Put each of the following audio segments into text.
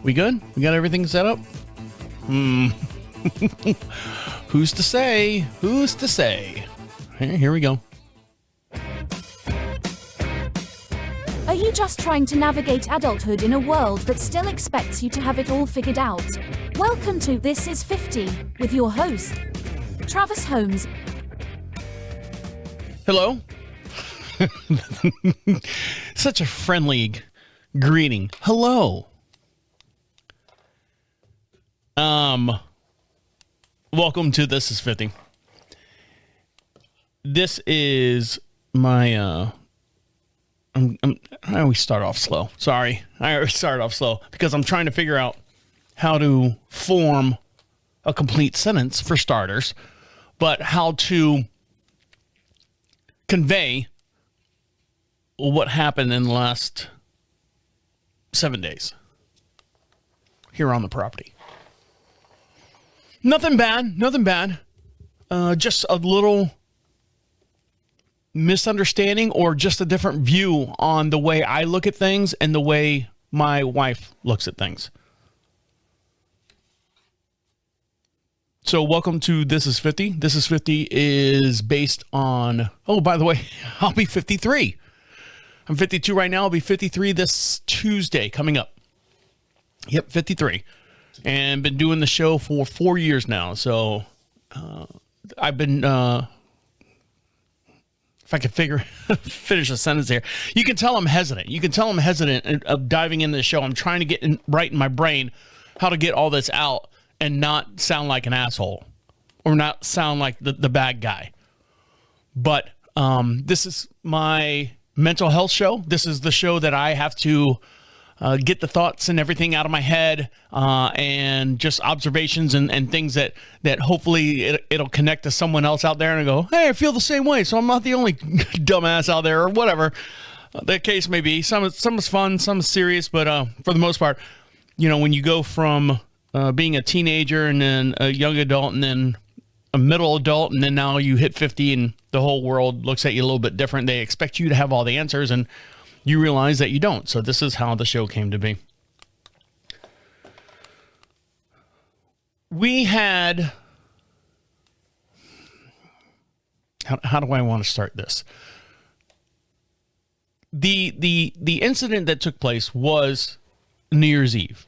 We good? We got everything set up? Who's to say? Who's to say? Here we go. Are you just trying to navigate adulthood in a world that still expects you to have it all figured out? Welcome to This is 50 with your host, Travis Holmes. Hello. Such a friendly greeting. Hello. Welcome to This is 50. This is my I always start off slow. Sorry. I always start off slow because I'm trying to figure out how to form a complete sentence for starters, but how to convey what happened in the last 7 days here on the property. Nothing bad. Just a little misunderstanding or just a different view on the way I look at things and the way my wife looks at things. So welcome to This is 50. This is 50 is based on, oh, by the way, I'll be 53. I'm 52 right now. I'll be 53 this Tuesday coming up. Yep, 53. And been doing the show for 4 years now. So I've been, if I could finish a sentence here. You can tell I'm hesitant. You can tell I'm hesitant of diving into the show. I'm trying to get right in my brain how to get all this out and not sound like an asshole or not sound like the bad guy. But this is my mental health show. This is the show that I have to get the thoughts and everything out of my head and just observations and things that hopefully it'll connect to someone else out there and go, hey, I feel the same way. So I'm not the only dumbass out there or whatever the case may be. Some is fun, some is serious, but for the most part, you know, when you go from being a teenager and then a young adult and then a middle adult and then now you hit 50 and the whole world looks at you a little bit different. They expect you to have all the answers and you realize that you don't. So this is how the show came to be. We had, how do I want to start this? The incident that took place was New Year's Eve.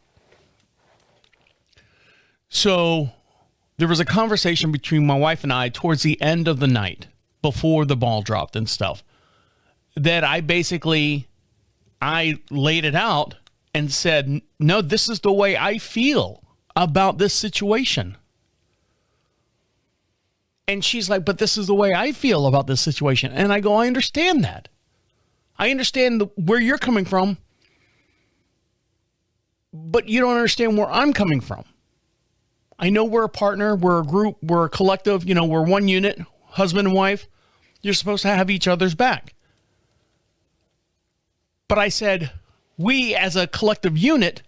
So there was a conversation between my wife and I towards the end of the night before the ball dropped and stuff that I laid it out and said, no, this is the way I feel about this situation. And she's like, but this is the way I feel about this situation. And I go, I understand that. I understand where you're coming from, but you don't understand where I'm coming from. I know we're a partner, we're a group, we're a collective, you know, we're one unit, husband and wife. You're supposed to have each other's back. But I said, we as a collective unit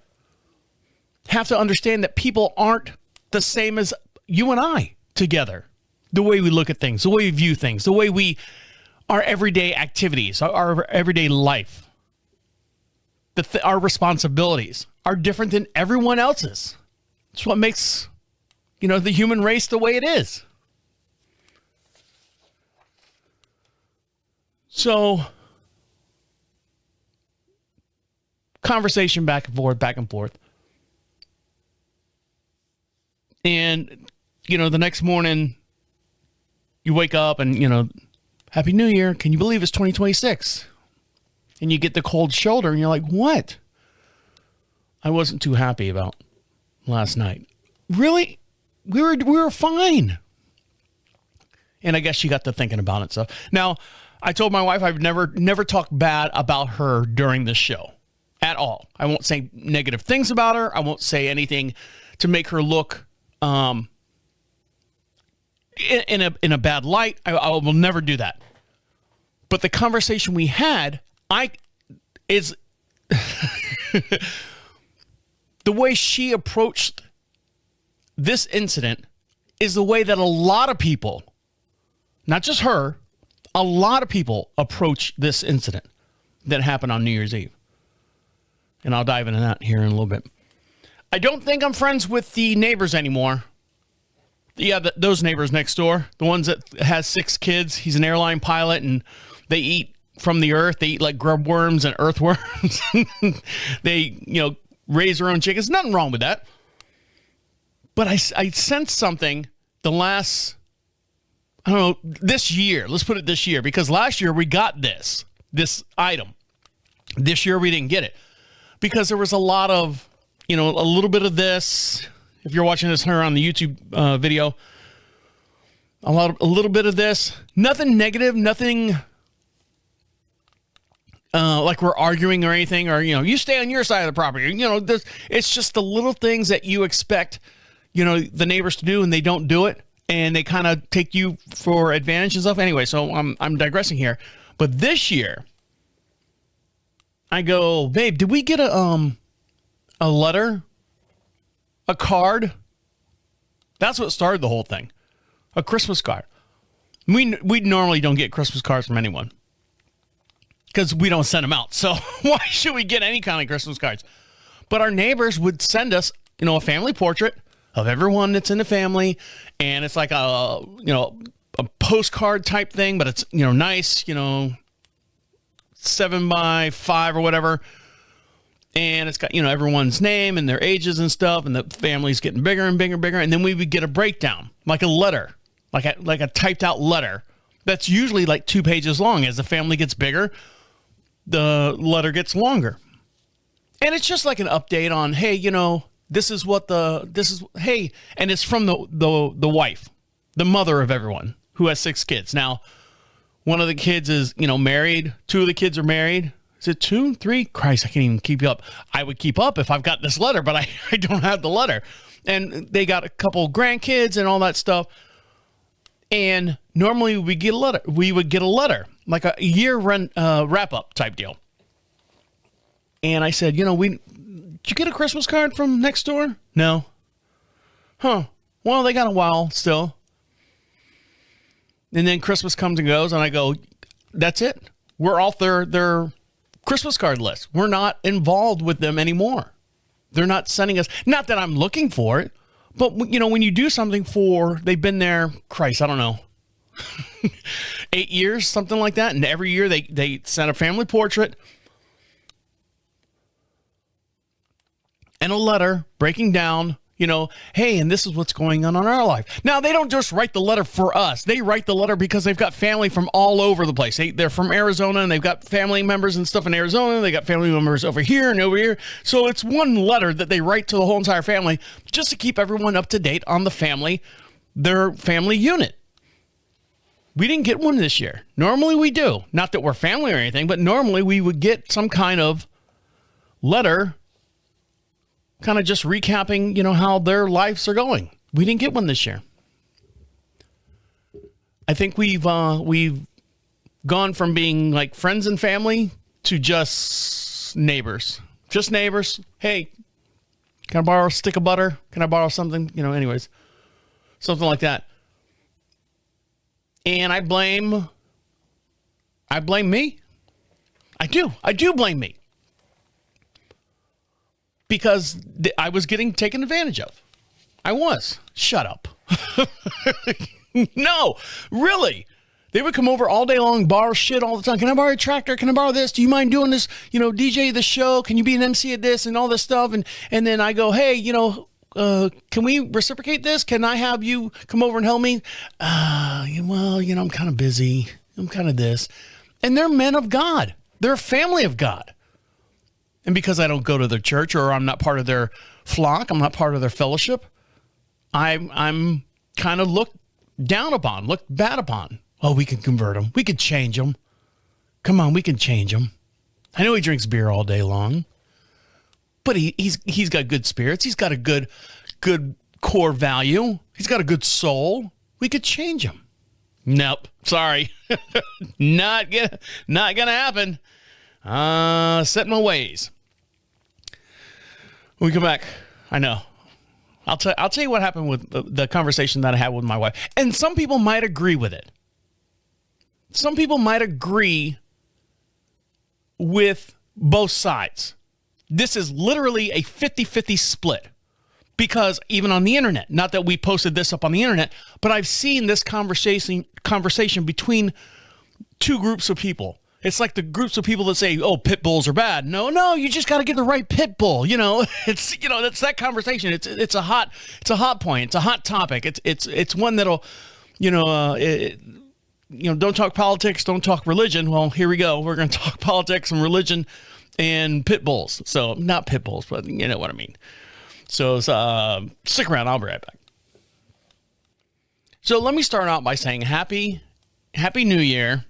have to understand that people aren't the same as you and I together. The way we look at things, the way we view things, the way our everyday activities, our everyday life, our responsibilities are different than everyone else's. It's what makes, you know, the human race the way it is. So, conversation back and forth. And, you know, the next morning you wake up and, you know, Happy New Year. Can you believe it's 2026? And you get the cold shoulder and you're like, what? I wasn't too happy about last night. Really? We were fine. And I guess she got to thinking about it. So now I told my wife I've never talked bad about her during this show at all. I won't say negative things about her. I won't say anything to make her look in a bad light. I will never do that. But the conversation we had, is the way she approached this incident is the way that a lot of people, not just her, a lot of people approach this incident that happened on New Year's Eve. And I'll dive into that here in a little bit. I don't think I'm friends with the neighbors anymore. Yeah, those neighbors next door, the ones that has 6 kids. He's an airline pilot, and they eat from the earth. They eat like grub worms and earthworms. They, raise their own chickens. Nothing wrong with that. But I sensed something the last, I don't know, this year. Let's put it this year, because last year we got this item. This year we didn't get it because there was a lot of, a little bit of this. If you're watching this here on the YouTube video, a little bit of this. Nothing negative, nothing like we're arguing or anything, or you stay on your side of the property. It's just the little things that you expect, the neighbors to do, and they don't do it, and they kind of take you for advantage and stuff. Anyway, so I'm digressing here, but this year, I go, babe, did we get a letter? A card? That's what started the whole thing. A Christmas card. We normally don't get Christmas cards from anyone because we don't send them out. So why should we get any kind of Christmas cards? But our neighbors would send us, a family portrait of everyone that's in the family, and it's like a postcard type thing, but it's nice, 7x5 or whatever. And it's got, everyone's name and their ages and stuff, and the family's getting bigger and bigger and bigger. And then we would get a breakdown, like a letter, like a typed out letter that's usually like 2 pages long. As the family gets bigger, the letter gets longer. And it's just like an update on, hey, hey, and it's from the wife, the mother of everyone who has 6 kids. Now, one of the kids is, married. 2 of the kids are married. Is it 2, 3? Christ, I can't even keep up. I would keep up if I've got this letter, but I don't have the letter. And they got a couple grandkids and all that stuff. And normally we get a letter. We would get a letter, like a year wrap up type deal. And I said, did you get a Christmas card from next door? No. Huh. Well, they got a while still. And then Christmas comes and goes, and I go, that's it. We're off their Christmas card list. We're not involved with them anymore. They're not sending us, not that I'm looking for it, but when you do something they've been there, Christ, I don't know, 8 years, something like that. And every year they send a family portrait and a letter breaking down, hey, and this is what's going on in our life. Now, they don't just write the letter for us. They write the letter because they've got family from all over the place. They're from Arizona, and they've got family members and stuff in Arizona. They got family members over here and over here. So it's one letter that they write to the whole entire family just to keep everyone up to date on their family unit. We didn't get one this year. Normally we do. Not that we're family or anything, but normally we would get some kind of letter kind of just recapping, how their lives are going. We didn't get one this year. I think we've gone from being like friends and family to just neighbors. Just neighbors. Hey, can I borrow a stick of butter? Can I borrow something? Anyways, something like that. And I blame me. I do blame me. Because I was getting taken advantage of. I was. Shut up. No, really. They would come over all day long, borrow shit all the time. Can I borrow a tractor? Can I borrow this? Do you mind doing this? DJ the show. Can you be an MC at this and all this stuff? And then I go, hey, can we reciprocate this? Can I have you come over and help me? Well, I'm kind of busy. I'm kind of this. And they're men of God. They're a family of God. And because I don't go to their church, or I'm not part of their flock, I'm not part of their fellowship, I'm kind of looked down upon, looked bad upon. Oh, we can convert him. We could change him. Come on, we can change him. I know he drinks beer all day long, but he's got good spirits. He's got a good core value. He's got a good soul. We could change him. Nope. Sorry. Not gonna happen. Set my ways. When we come back, I know. I'll tell you what happened with the conversation that I had with my wife. And some people might agree with it. Some people might agree with both sides. This is literally a 50-50 split. Because even on the internet, not that we posted this up on the internet, but I've seen this conversation between two groups of people. It's like the groups of people that say, "Oh, pit bulls are bad." No, you just got to get the right pit bull. It's that's that conversation. It's a hot point. It's a hot topic. It's one that'll, don't talk politics, don't talk religion. Well, here we go. We're going to talk politics and religion and pit bulls. So not pit bulls, but you know what I mean. So stick around. I'll be right back. So let me start out by saying Happy New Year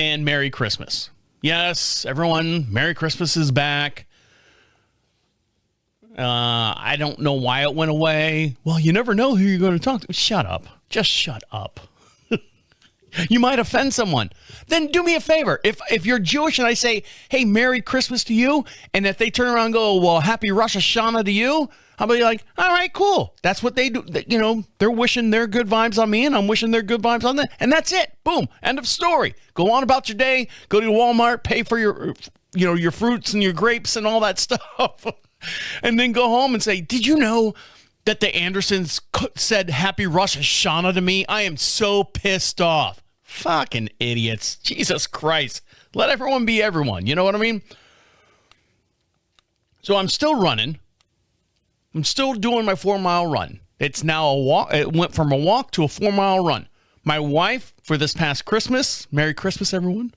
and Merry Christmas. Yes, everyone, Merry Christmas is back. I don't know why it went away. Well, you never know who you're going to talk to. Shut up. Just shut up. You might offend someone. Then do me a favor. If you're Jewish and I say, "Hey, Merry Christmas to you," and if they turn around and go, "Well, Happy Rosh Hashanah to you," I'll be like, "All right, cool. That's what they do." They're wishing their good vibes on me, and I'm wishing their good vibes on them. And that's it. Boom. End of story. Go on about your day. Go to Walmart, pay for your fruits and your grapes and all that stuff. And then go home and say, "Did you know that the Andersons said Happy Rosh Hashanah to me? I am so pissed off." Fucking idiots. Jesus Christ. Let everyone be everyone. You know what I mean? So I'm still running. I'm still doing my 4-mile run. It's now a walk. It went from a walk to a 4-mile run. My wife, for this past Christmas, Merry Christmas, everyone,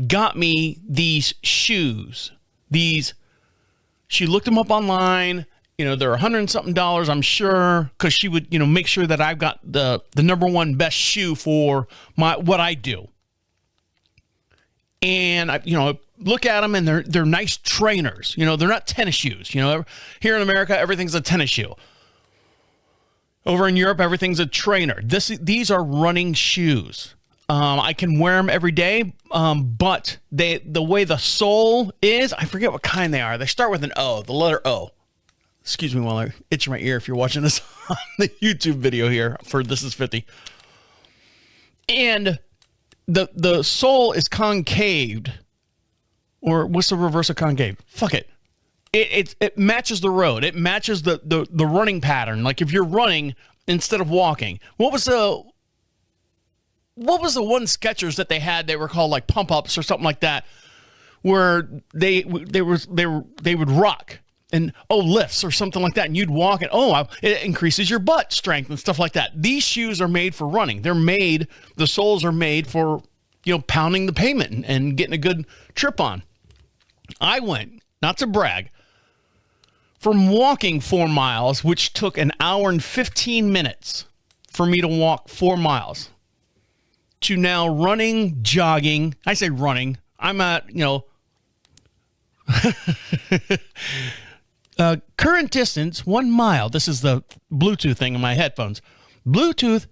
got me these shoes. She looked them up online. They're $100 and something, I'm sure, because she would, make sure that I've got the number one best shoe for what I do. And I look at them, and they're nice trainers. They're not tennis shoes. Here in America, everything's a tennis shoe. Over in Europe, everything's a trainer. These are running shoes. I can wear them every day, but the way the sole is, I forget what kind they are. They start with an O, the letter O. Excuse me while I itch my ear if you're watching this on the YouTube video here for This Is 50. And the sole is concaved. Or what's the reverse of concave? Fuck it. It matches the road. It matches the running pattern. Like if you're running instead of walking. What was the one Skechers that they had? They were called like pump ups or something like that, where they would rock. And lifts or something like that, and you'd walk and it increases your butt strength and stuff like that. These shoes are made for running. The soles are made for pounding the pavement and getting a good trip on. I went, not to brag, from walking 4 miles, which took an hour and 15 minutes for me to walk 4 miles, to now running, jogging. I say running. I'm at current distance, 1 mile. This is the Bluetooth thing in my headphones. Bluetooth,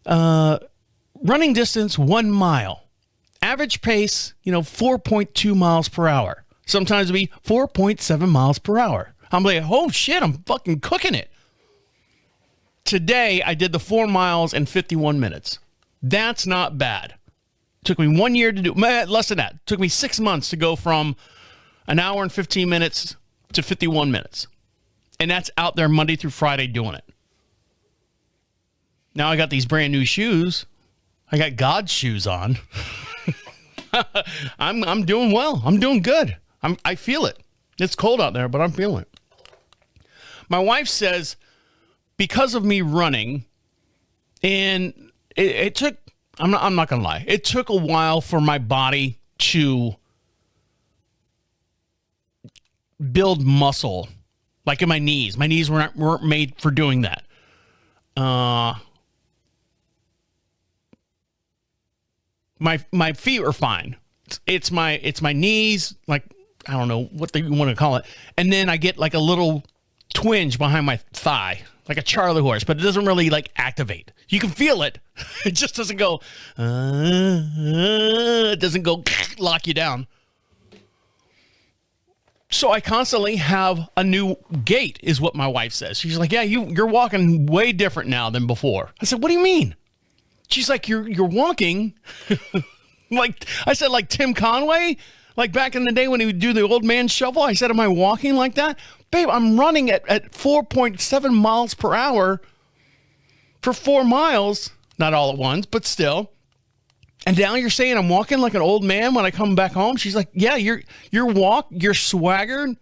running distance, 1 mile. Average pace, 4.2 miles per hour. Sometimes it'll be 4.7 miles per hour. I'm like, oh shit, I'm fucking cooking it. Today, I did the 4 miles in 51 minutes. That's not bad. Took me 1 year to do, less than that. Took me 6 months to go from an hour and 15 minutes to 51 minutes. And that's out there Monday through Friday doing it. Now I got these brand new shoes. I got God's shoes on. I'm doing well. I'm doing good. I feel it. It's cold out there, but I'm feeling it. My wife says because of me running, and it took, I'm not going to lie, it took a while for my body to build muscle, like in my knees. My knees weren't made for doing that. My feet were fine. It's my knees, like I don't know what you want to call it, and then I get like a little twinge behind my thigh, like a Charlie horse, but it doesn't really like activate. You can feel it. It just doesn't go. It doesn't go lock you down. So I constantly have a new gait, is what my wife says. She's like, yeah, you're walking way different now than before. I said, what do you mean? She's like, you're walking like, I said, like Tim Conway, like back in the day when he would do the old man shuffle. I said, am I walking like that? Babe, I'm running at 4.7 miles per hour for 4 miles. Not all at once, but still. And now you're saying I'm walking like an old man when I come back home? She's like, yeah, your swagger.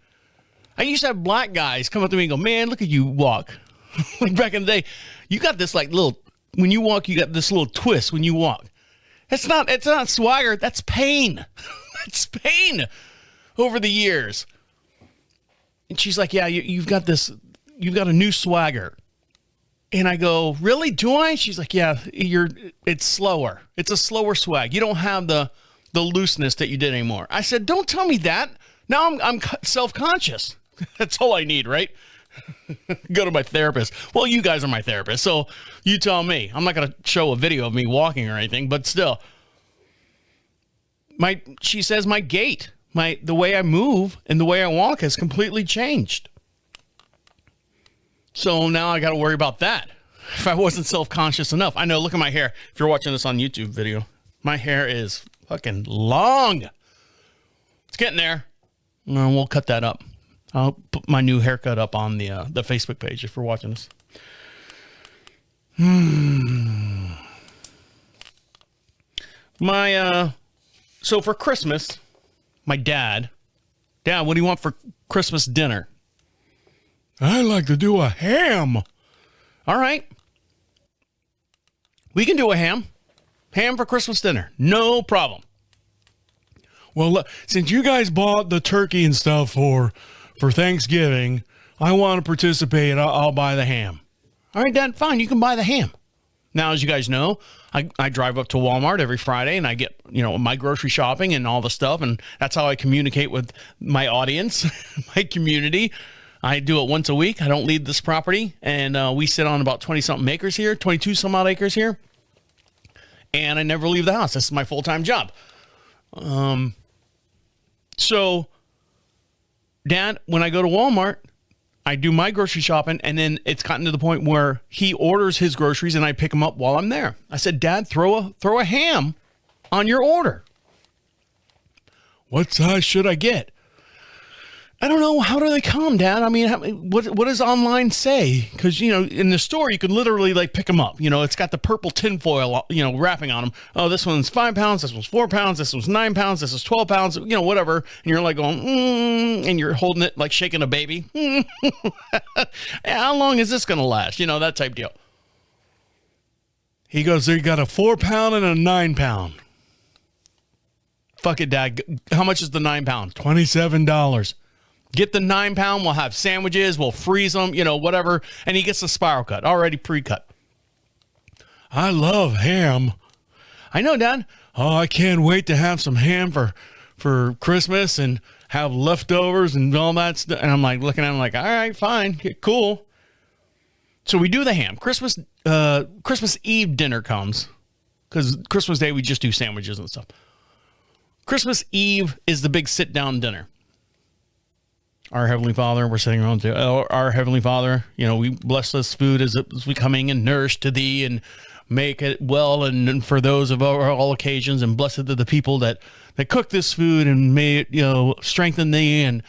I used to have black guys come up to me and go, man, look at you walk. Like back in the day, you got this like little, when you walk, you got this little twist when you walk. It's not swagger. That's pain. That's pain over the years. And she's like, yeah, you've got a new swagger. And I go, really? Do I? She's like, yeah, it's slower. It's a slower swag. You don't have the looseness that you did anymore. I said, don't tell me that. Now I'm self-conscious. That's all I need, right? Go to my therapist. Well, you guys are my therapist, so you tell me. I'm not going to show a video of me walking or anything, but still. She says my gait, the way I move and the way I walk has completely changed. So now I got to worry about that. If I wasn't self-conscious enough. I know, look at my hair. If you're watching this on YouTube video, my hair is fucking long. It's getting there. We'll cut that up. I'll put my new haircut up on the Facebook page if you're watching this. So for Christmas, my dad, what do you want for Christmas dinner? I like to do a ham. All right. We can do a ham. Ham for Christmas dinner. No problem. Well, since you guys bought the turkey and stuff for Thanksgiving, I want to participate. I'll buy the ham. All right, Dad, fine. You can buy the ham. Now, as you guys know, I drive up to Walmart every Friday and I get, my grocery shopping and all the stuff. And that's how I communicate with my audience, my community. I do it once a week. I don't leave this property. And we sit on about 20-something acres here, 22 some odd acres here. And I never leave the house. This is my full-time job. So, Dad, when I go to Walmart, I do my grocery shopping, and then it's gotten to the point where he orders his groceries, and I pick them up while I'm there. I said, Dad, throw a ham on your order. What size should I get? I don't know. How do they come, Dad? I mean, what does online say? Because, in the store, you can literally, pick them up. It's got the purple tinfoil, wrapping on them. Oh, this one's 5 pounds. This one's 4 pounds. This one's 9 pounds. This is 12 pounds, whatever. And you're like going, and you're holding it like shaking a baby. How long is this going to last? That type deal. He goes, they got a 4 pound and a 9 pound. Fuck it, Dad. How much is the 9 pound? $27. Get the 9 pound. We'll have sandwiches. We'll freeze them, whatever. And he gets the spiral cut, already pre-cut. I love ham. I know, Dad. Oh, I can't wait to have some ham for Christmas and have leftovers and all that stuff. And I'm like looking at him like, all right, fine, cool. So we do the ham. Christmas Eve dinner comes because Christmas Day we just do sandwiches and stuff. Christmas Eve is the big sit-down dinner. Our Heavenly Father, we're sitting around to our Heavenly Father, we bless this food as we coming and nourish to thee and make it well and for those of all occasions, and blessed are the people that cook this food and may it, strengthen thee and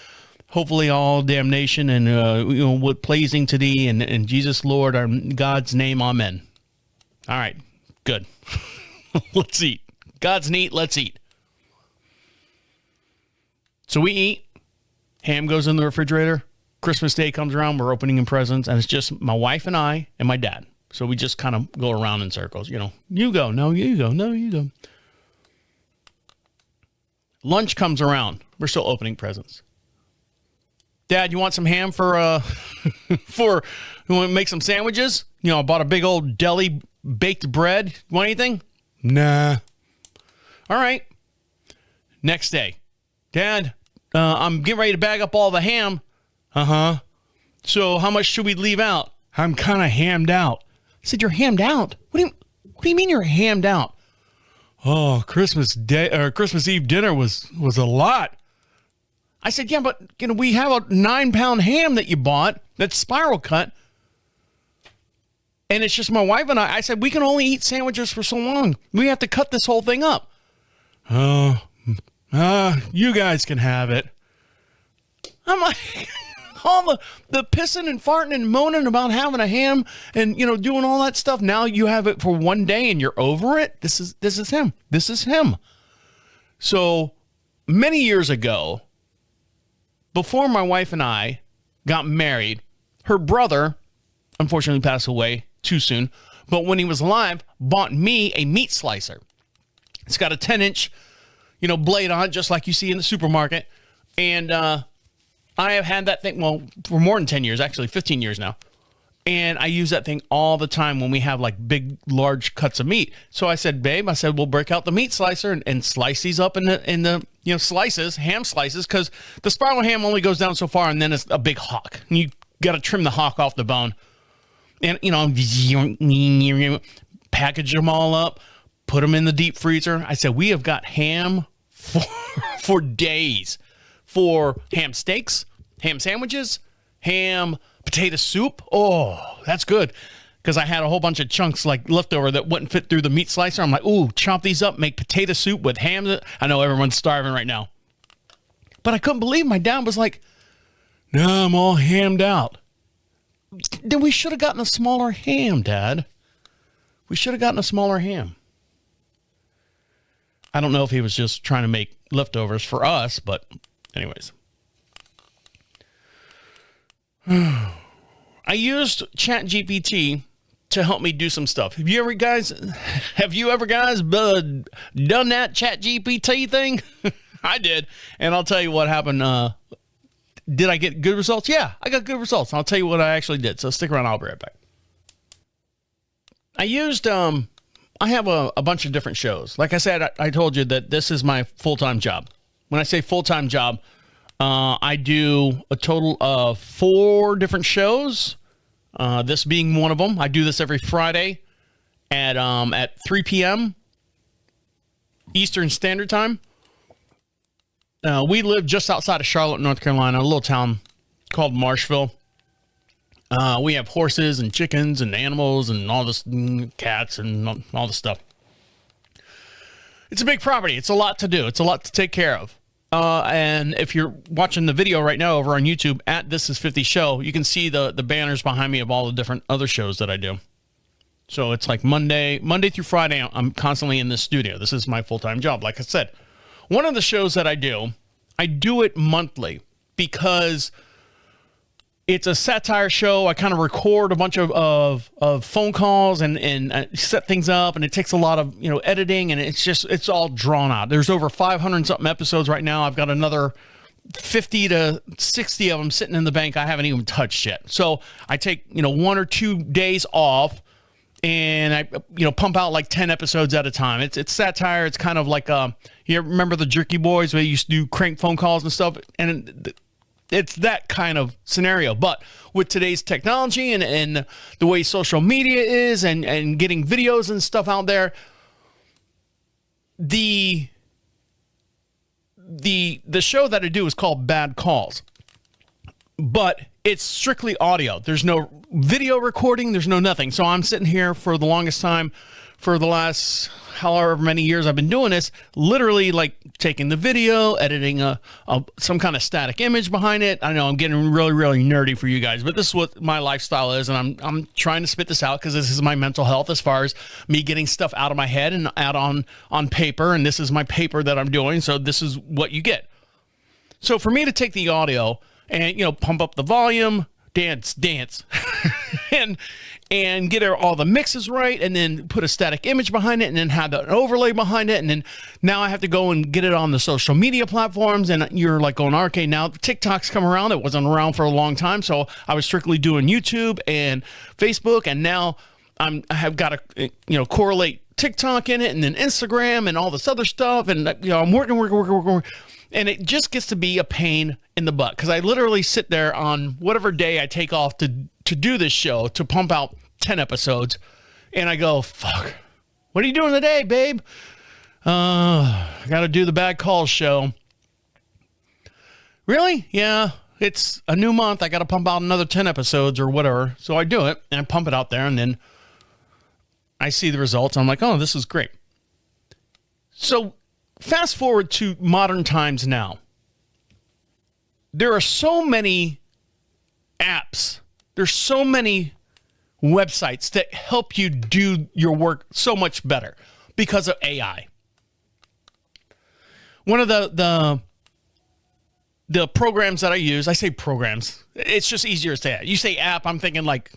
hopefully all damnation and, what pleasing to thee and Jesus, Lord, our God's name. Amen. All right, good. Let's eat. God's neat. Let's eat. So we eat. Ham goes in the refrigerator. Christmas Day comes around. We're opening presents, and it's just my wife and I and my dad. So we just kind of go around in circles. You go. No, you go. No, you go. Lunch comes around. We're still opening presents. Dad, you want some ham for you want to make some sandwiches? I bought a big old deli baked bread. You want anything? Nah. All right. Next day. Dad, I'm getting ready to bag up all the ham. Uh-huh. So how much should we leave out? I'm kind of hammed out. I said, you're hammed out? What do you mean you're hammed out? Oh, Christmas Eve dinner was a lot. I said, yeah, but we have a 9 pound ham that you bought that's spiral cut. And it's just my wife and I. I said, we can only eat sandwiches for so long. We have to cut this whole thing up. Oh, you guys can have it. I'm like, all the pissing and farting and moaning about having a ham and, doing all that stuff. Now you have it for one day and you're over it. This is him. This is him. So many years ago, before my wife and I got married, her brother unfortunately passed away too soon. But when he was alive, bought me a meat slicer. It's got a 10-inch, blade on it, just like you see in the supermarket. And I have had that thing, for more than 10 years, actually 15 years now. And I use that thing all the time when we have like big, large cuts of meat. So I said, babe, we'll break out the meat slicer and slice these up in the slices, ham slices, because the spiral ham only goes down so far and then it's a big hock. And you got to trim the hock off the bone. And, package them all up, put them in the deep freezer. I said, we have got ham for days, for ham steaks, ham sandwiches, ham potato soup. Oh, that's good. Because I had a whole bunch of chunks like leftover that wouldn't fit through the meat slicer. I'm like, ooh, chop these up, make potato soup with ham. I know everyone's starving right now. But I couldn't believe my dad was like, no, I'm all hammed out. Then we should have gotten a smaller ham, Dad. We should have gotten a smaller ham. I don't know if he was just trying to make leftovers for us, but anyways. I used ChatGPT to help me do some stuff. Have you ever guys done that ChatGPT thing? I did. And I'll tell you what happened. Did I get good results? Yeah, I got good results. I'll tell you what I actually did. So stick around. I'll be right back. I used, I have a bunch of different shows. Like I said, I told you that this is my full-time job. When I say full-time job, I do a total of 4 different shows. This being one of them. I do this every Friday at 3 p.m. Eastern Standard Time. We live just outside of Charlotte, North Carolina, a little town called Marshville. We have horses and chickens and animals and all this, cats and all this stuff. It's a big property. It's a lot to do. It's a lot to take care of. And if you're watching the video right now over on YouTube at This Is 50 Show, you can see the banners behind me of all the different other shows that I do. So it's like Monday through Friday, I'm constantly in this studio. This is my full-time job. Like I said, one of the shows that I do it monthly because it's a satire show. I kind of record a bunch of phone calls and set things up, and it takes a lot of editing, and it's all drawn out. There's over 500 something episodes right now. I've got another 50 to 60 of them sitting in the bank I haven't even touched yet. So I take 1 or 2 days off, and I pump out like 10 episodes at a time. It's satire. It's kind of like you remember the Jerky Boys where they used to do crank phone calls and stuff, and it's that kind of scenario. But with today's technology and the way social media is and getting videos and stuff out there, the show that I do is called Bad Calls. But it's strictly audio. There's no video recording. There's no nothing. So I'm sitting here for the longest time, for the last however many years I've been doing this, literally like taking the video, editing some kind of static image behind it. I know I'm getting really, really nerdy for you guys, but this is what my lifestyle is, and I'm trying to spit this out because this is my mental health as far as me getting stuff out of my head and out on paper, and this is my paper that I'm doing, so this is what you get. So for me to take the audio and pump up the volume, dance, and get all the mixes right, and then put a static image behind it, and then have an overlay behind it, and then now I have to go and get it on the social media platforms, and you're like going, okay, now TikTok's come around. It wasn't around for a long time, so I was strictly doing YouTube and Facebook, and now I have got to correlate TikTok in it, and then Instagram, and all this other stuff, and I'm working. And it just gets to be a pain in the butt because I literally sit there on whatever day I take off to do this show, to pump out 10 episodes. And I go, fuck, what are you doing today, babe? I got to do the Bad Calls show. Really? Yeah, it's a new month. I got to pump out another 10 episodes or whatever. So I do it and I pump it out there, and then I see the results. I'm like, oh, this is great. So fast forward to modern times now. There are so many There's so many websites that help you do your work so much better because of AI. One of the programs that I use, I say programs, it's just easier to say it. You say app, I'm thinking like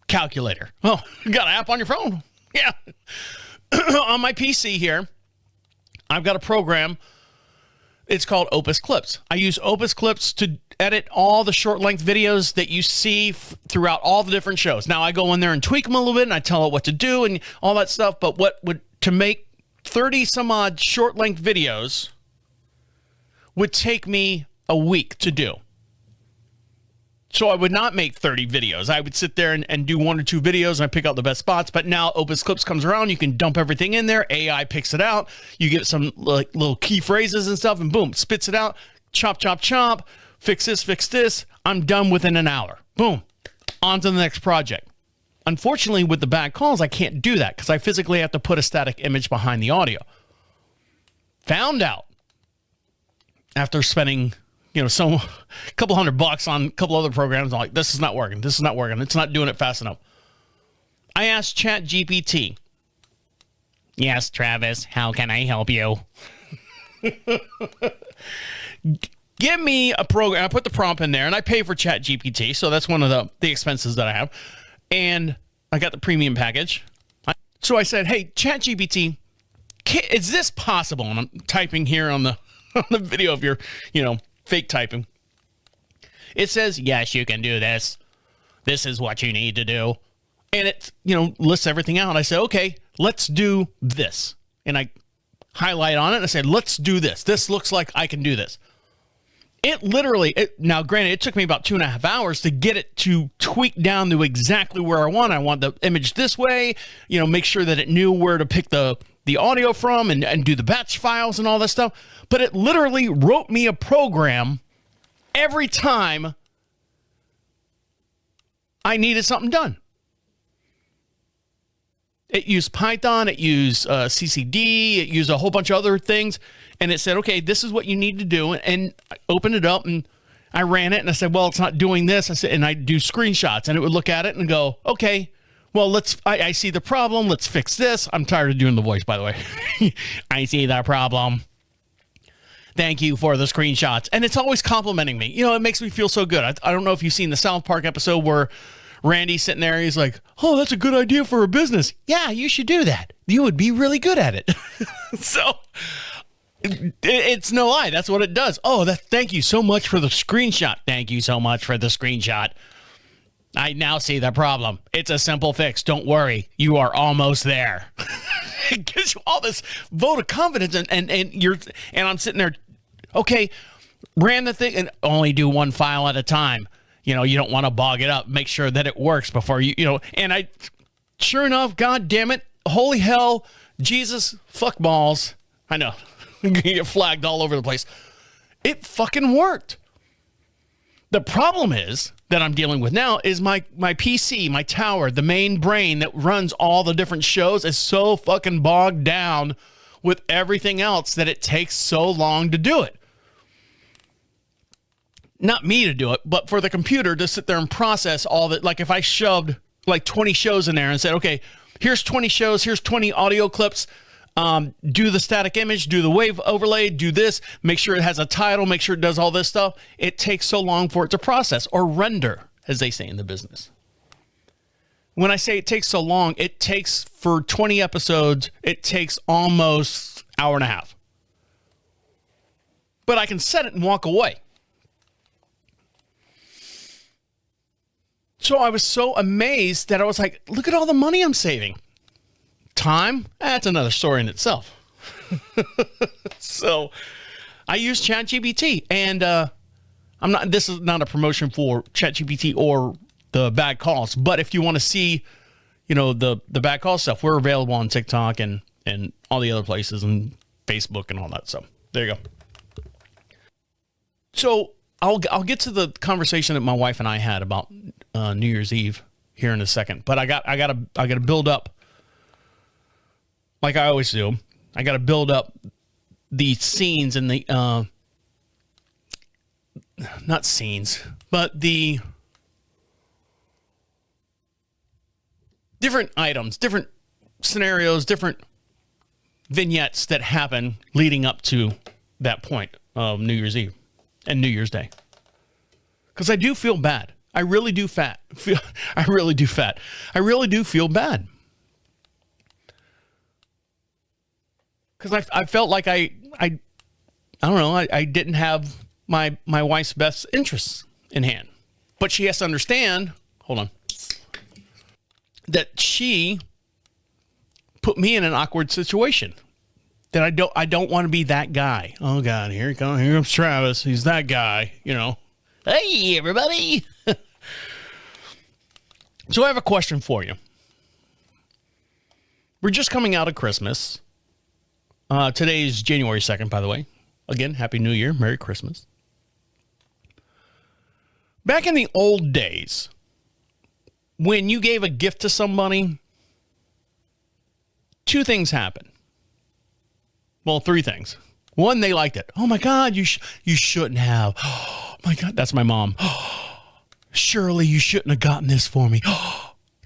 calculator. Oh, you got an app on your phone? Yeah. On my PC here, I've got a program. It's called Opus Clips. I use Opus Clips to edit all the short length videos that you see throughout all the different shows. Now I go in there and tweak them a little bit and I tell it what to do and all that stuff. But to make 30 some odd short length videos would take me a week to do. So I would not make 30 videos. I would sit there and do 1 or 2 videos and I pick out the best spots. But now Opus Clips comes around. You can dump everything in there. AI picks it out. You get some like little key phrases and stuff and boom, spits it out. Chop, chop, chop. Fix this, fix this. I'm done within an hour. Boom. On to the next project. Unfortunately, with the bad calls, I can't do that because I physically have to put a static image behind the audio. Found out after spending a couple $100 on a couple other programs. I'm like, this is not working. This is not working. It's not doing it fast enough. I asked ChatGPT. Yes, Travis, how can I help you? Give me a program. I put the prompt in there and I pay for ChatGPT. So that's one of the expenses that I have. And I got the premium package. So I said, hey, ChatGPT, is this possible? And I'm typing here on the video of your, fake typing. It says, yes, you can do this. This is what you need to do. And it, lists everything out. I said, okay, let's do this. And I highlight on it and I said, let's do this. This looks like I can do this. It literally, now granted, it took me about 2.5 hours to get it to tweak down to exactly where I want. I want the image this way, make sure that it knew where to pick the audio from and do the batch files and all that stuff. But it literally wrote me a program every time I needed something done. It used Python, it used CCD, it used a whole bunch of other things. And it said, okay, this is what you need to do. And I opened it up and I ran it and I said, well, it's not doing this. I said, and I do screenshots and it would look at it and go, okay, well, I see the problem. Let's fix this. I'm tired of doing the voice, by the way. I see the problem. Thank you for the screenshots. And it's always complimenting me. It makes me feel so good. I don't know if you've seen the South Park episode where Randy's sitting there. He's like, oh, that's a good idea for a business. Yeah, you should do that. You would be really good at it. So it's no lie. That's what it does. Oh, thank you so much for the screenshot. Thank you so much for the screenshot. I now see the problem. It's a simple fix. Don't worry. You are almost there. It gives you all this vote of confidence and I'm sitting there, okay, ran the thing and only do one file at a time. You don't want to bog it up. Make sure that it works before and sure enough, God damn it, holy hell, Jesus, fuck balls. I know. Get flagged all over the place. It fucking worked. The problem is that I'm dealing with now is my PC, my tower, the main brain that runs all the different shows is so fucking bogged down with everything else that it takes so long to do it. Not me to do it, but for the computer to sit there and process all that. Like if I shoved like 20 shows in there and said, okay, here's 20 shows, here's 20 audio clips, do the static image, do the wave overlay, do this, make sure it has a title, make sure it does all this stuff. It takes so long for it to process or render, as they say in the business. When I say it takes so long, it takes for 20 episodes, it takes almost an hour and a half. But I can set it and walk away. So I was so amazed that I was like, look at all the money I'm saving. Time? That's another story in itself. So I use ChatGPT and this is not a promotion for ChatGPT or the bad calls, but if you want to see, the bad call stuff, we're available on TikTok and all the other places and Facebook and all that. So there you go. So I'll get to the conversation that my wife and I had about New Year's Eve here in a second, but I gotta build up. Like I always do, I got to build up the scenes and the, not scenes, but the different items, different scenarios, different vignettes that happen leading up to that point of New Year's Eve and New Year's Day. Because I do feel bad. I really do I really do feel bad. Because I felt like I don't know, I didn't have my wife's best interests in hand. But she has to understand, hold on, that she put me in an awkward situation. That I don't want to be that guy. Oh God, here comes Travis. He's that guy, you know. Hey everybody. So I have a question for you. We're just coming out of Christmas. Today's January 2nd, by the way. Again, Happy New Year. Merry Christmas. Back in the old days, when you gave a gift to somebody, two things happened. Well, three things. One, they liked it. Oh my God, you shouldn't have. Oh my God, that's my mom. Shirley, you shouldn't have gotten this for me.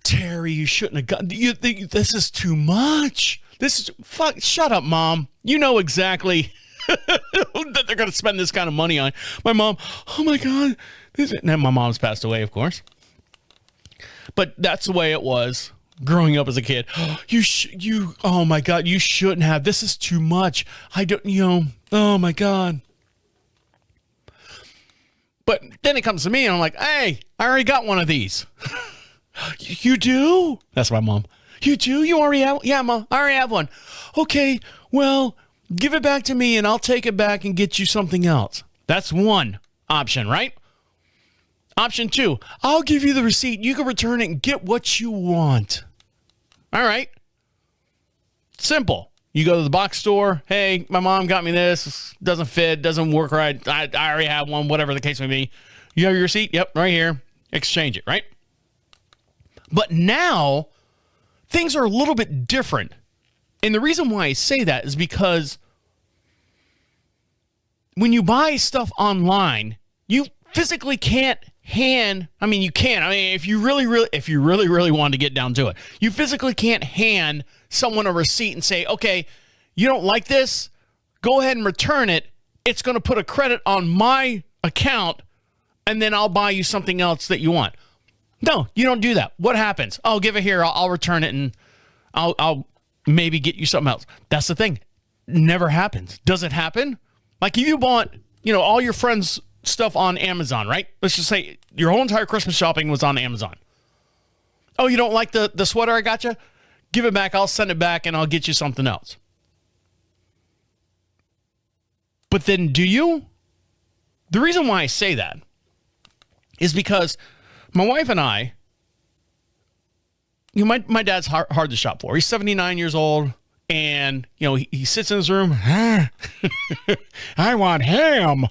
Terry, you shouldn't have gotten. This is too much. This is fuck. Shut up, Mom. You know exactly that they're going to spend this kind of money on. My mom. Oh my God. And my mom's passed away, of course. But that's the way it was growing up as a kid. Oh my God, you shouldn't have. This is too much. Oh my God. But then it comes to me and I'm like, hey, I already got one of these. You do? That's my mom. You do? You already have? Yeah, Mom, I already have one. Okay, well, give it back to me and I'll take it back and get you something else. That's one option, right? Option two, I'll give you the receipt. You can return it and get what you want. All right. Simple. You go to the box store. Hey, my mom got me this. Doesn't fit. Doesn't work right. I already have one, whatever the case may be. You have your receipt? Yep, right here. Exchange it, right? But now, things are a little bit different. And the reason why I say that is because when you buy stuff online, you physically can't you can. I mean, if you really wanted to get down to it, you physically can't hand someone a receipt and say, okay, you don't like this, go ahead and return it. It's going to put a credit on my account, and then I'll buy you something else that you want. No, you don't do that. What happens? Oh, give it here. I'll return it, and I'll maybe get you something else. That's the thing. Never happens. Does it happen? Like if you bought, all your friends' stuff on Amazon, right? Let's just say your whole entire Christmas shopping was on Amazon. Oh, you don't like the sweater I got you? Give it back. I'll send it back and I'll get you something else. But then do you? The reason why I say that is because my wife and I, my dad's hard to shop for. He's 79 years old and, he sits in his room. I want ham.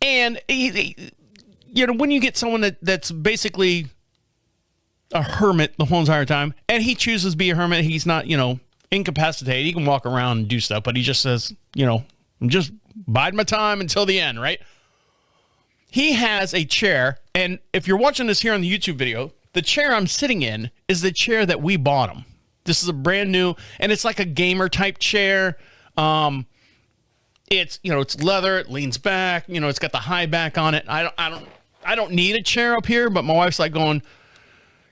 And when you get someone that's basically a hermit the whole entire time, and he chooses to be a hermit, he's not, incapacitated. He can walk around and do stuff, but he just says, I'm just biding my time until the end, right? He has a chair, and if you're watching this here on the YouTube video, the chair I'm sitting in is the chair that we bought him. This is a brand new, and it's like a gamer type chair. It's, it's leather, it leans back, it's got the high back on it. I don't need a chair up here, but my wife's like going,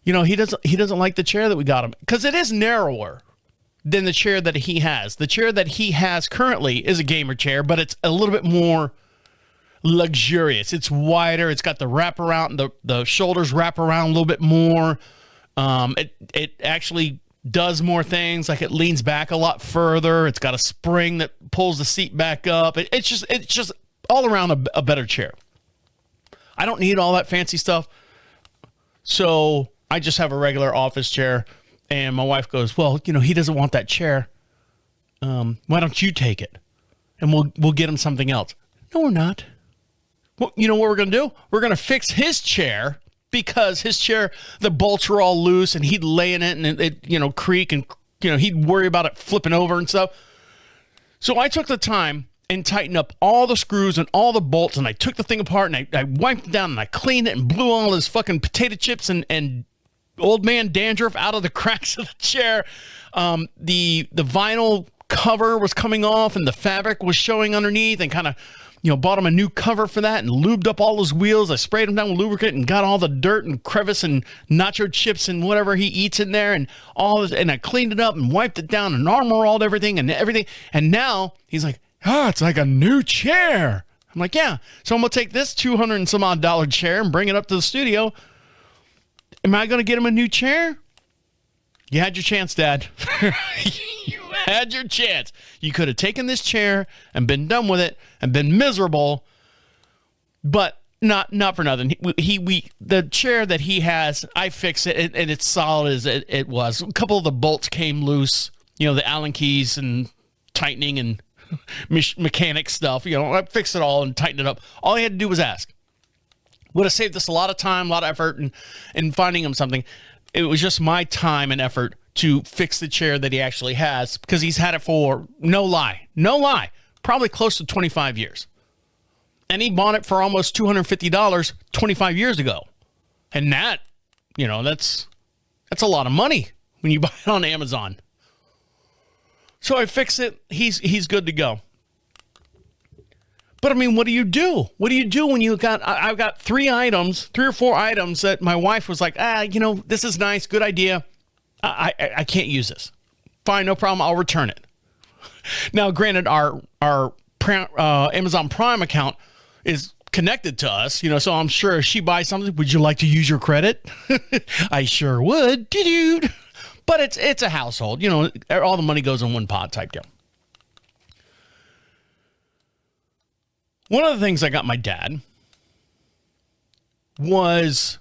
he doesn't like the chair that we got him because it is narrower than the chair that he has. The chair that he has currently is a gamer chair, but it's a little bit more luxurious. It's wider. It's got the wraparound, the shoulders wrap around a little bit more. It actually does more things, like it leans back a lot further. It's got a spring that pulls the seat back up. It's just all around a better chair. I don't need all that fancy stuff. So I just have a regular office chair, and my wife goes, well, he doesn't want that chair. Why don't you take it? And we'll get him something else. No, we're not. Well, you know what we're going to do? We're going to fix his chair because his chair, the bolts are all loose and he'd lay in it and it creak and, he'd worry about it flipping over and stuff. So I took the time and tightened up all the screws and all the bolts, and I took the thing apart and I wiped it down and I cleaned it and blew all his fucking potato chips and old man dandruff out of the cracks of the chair. The vinyl cover was coming off and the fabric was showing underneath, and kind of, bought him a new cover for that and lubed up all his wheels. I sprayed him down with lubricant and got all the dirt and crevice and nacho chips and whatever he eats in there and all this. And I cleaned it up and wiped it down and armor-alled everything and everything. And now he's like, it's like a new chair. I'm like, yeah. So I'm going to take this $200 and some odd chair and bring it up to the studio. Am I going to get him a new chair? You had your chance, Dad. You had your chance. You could have taken this chair and been done with it and been miserable, but not for nothing. The chair that he has, I fixed it, and it's solid as it was. A couple of the bolts came loose, the Allen keys and tightening and mechanic stuff. I fixed it all and tightened it up. All he had to do was ask. Would have saved us a lot of time, a lot of effort in finding him something. It was just my time and effort to fix the chair that he actually has, because he's had it for, no lie, probably close to 25 years. And he bought it for almost $250 25 years ago. And that, that's a lot of money when you buy it on Amazon. So I fix it. He's good to go. But I mean, what do you do? What do you do when I've got 3 or 4 items that my wife was like, this is nice, good idea. I can't use this. Fine, no problem. I'll return it. Now, granted, our Amazon Prime account is connected to us, so I'm sure if she buys something, would you like to use your credit? I sure would. But it's a household, all the money goes in one pot type deal. One of the things I got my dad was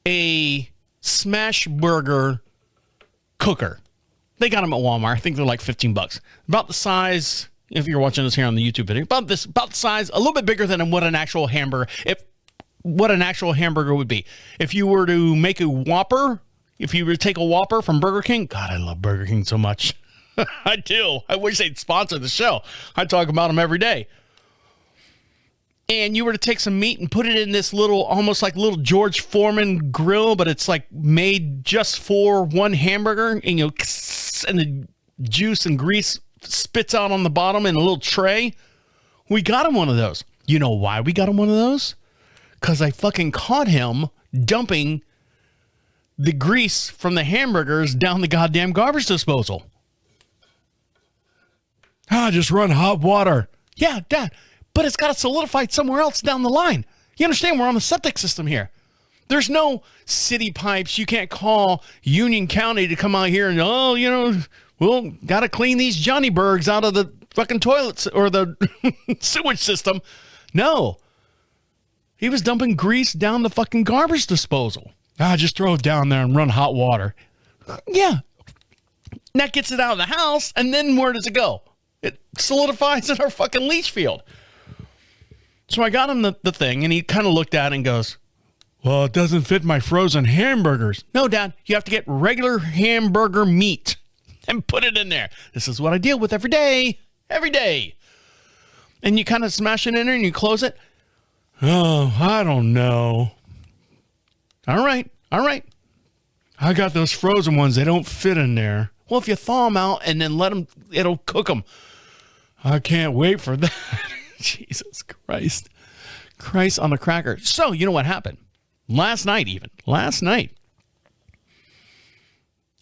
a smash burger cooker. They got them at Walmart. I think they're like $15. About the size, if you're watching this here on the YouTube video, about the size, a little bit bigger than what an actual hamburger would be. If you were to make a Whopper, if you were to take a Whopper from Burger King, God, I love Burger King so much. I do. I wish they'd sponsor the show. I talk about them every day. And you were to take some meat and put it in this little, almost like little George Foreman grill, but it's like made just for one hamburger, and and the juice and grease spits out on the bottom in a little tray. We got him one of those. You know why we got him one of those? Because I fucking caught him dumping the grease from the hamburgers down the goddamn garbage disposal. Just run hot water. Yeah, Dad. But it's got to solidify somewhere else down the line. You understand? We're on the septic system here. There's no city pipes. You can't call Union County to come out here and, we'll got to clean these Johnny Bergs out of the fucking toilets or the sewage system. No. He was dumping grease down the fucking garbage disposal. Just throw it down there and run hot water. Yeah. And that gets it out of the house, and then where does it go? It solidifies in our fucking leach field. So I got him the thing, and he kind of looked at it and goes, well, it doesn't fit my frozen hamburgers. No, Dad, you have to get regular hamburger meat and put it in there. This is what I deal with every day. And you kind of smash it in there and you close it. Oh, I don't know. All right. I got those frozen ones. They don't fit in there. Well, if you thaw them out and then let them, it'll cook them. I can't wait for that. Jesus Christ. Christ on the cracker. So, you know what happened? Last night,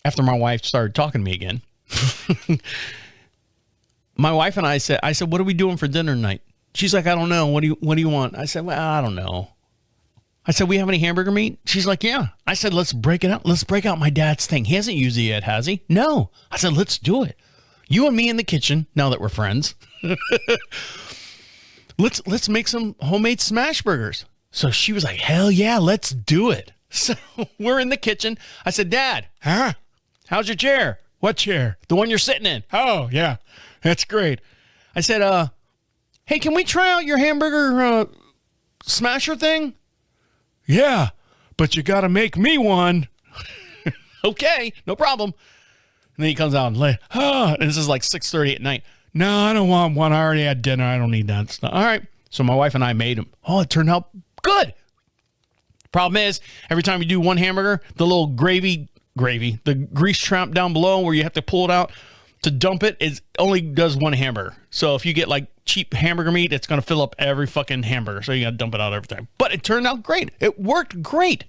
after my wife started talking to me again, my wife and I said, what are we doing for dinner tonight? She's like, I don't know. What do you want? I said, well, I don't know. I said, we have any hamburger meat? She's like, yeah. I said, let's break it out. Let's break out my dad's thing. He hasn't used it yet, has he? No. I said, let's do it. You and me in the kitchen, now that we're friends. Let's make some homemade smash burgers. So she was like, hell yeah, let's do it. So we're in the kitchen. I said, Dad, how's your chair? What chair? The one you're sitting in. Oh, yeah, that's great. I said, hey, can we try out your hamburger smasher thing? Yeah, but you got to make me one. Okay, no problem. And then he comes out and and this is like 6:30 at night. No, I don't want one. I already had dinner. I don't need that stuff. All right. So my wife and I made them. Oh, it turned out good. Problem is, every time you do one hamburger, the little gravy, the grease trap down below where you have to pull it out to dump it, is only does one hamburger. So if you get like cheap hamburger meat, it's going to fill up every fucking hamburger. So you got to dump it out every time. But it turned out great. It worked great.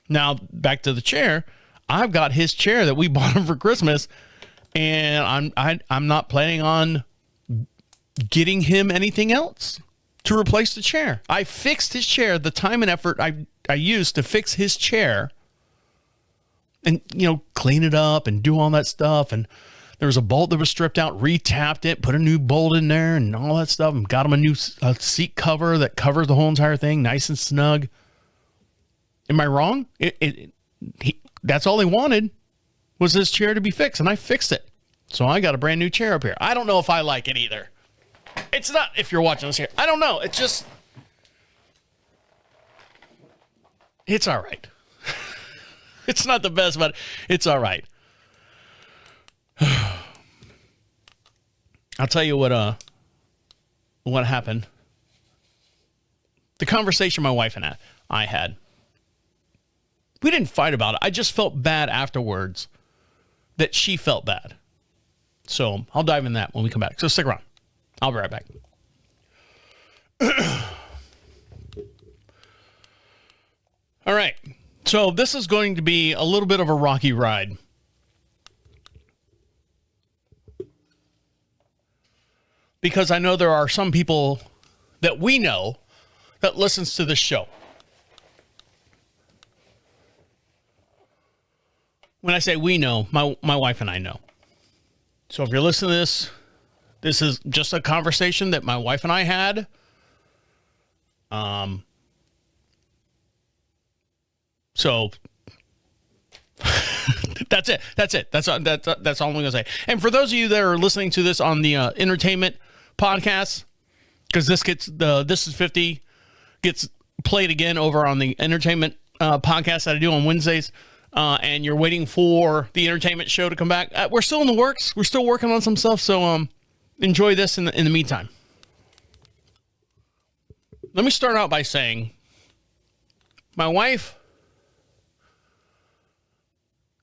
Now, back to the chair. I've got his chair that we bought him for Christmas, and I'm not planning on getting him anything else to replace the chair. I fixed his chair. The time and effort I used to fix his chair and, clean it up and do all that stuff. And there was a bolt that was stripped out, retapped it, put a new bolt in there and all that stuff, and got him a new seat cover that covers the whole entire thing, nice and snug. Am I wrong? That's all he wanted was this chair to be fixed, and I fixed it. So I got a brand new chair up here. I don't know if I like it either. It's not, if you're watching this here, I don't know. It's just, it's all right. It's not the best, but it's all right. I'll tell you what happened. The conversation my wife and I had. We didn't fight about it. I just felt bad afterwards that she felt bad. So I'll dive in that when we come back. So stick around. I'll be right back. All right. So this is going to be a little bit of a rocky ride. Because I know there are some people that we know that listens to this show. When I say we know, my wife and I know. So if you're listening to this is just a conversation that my wife and I had. So that's it. That's all I'm going to say. And for those of you that are listening to this on the entertainment podcast, because this is 50 gets played again over on the entertainment podcast that I do on Wednesdays. And you're waiting for the entertainment show to come back. We're still in the works. We're still working on some stuff. So enjoy this in the meantime. Let me start out by saying my wife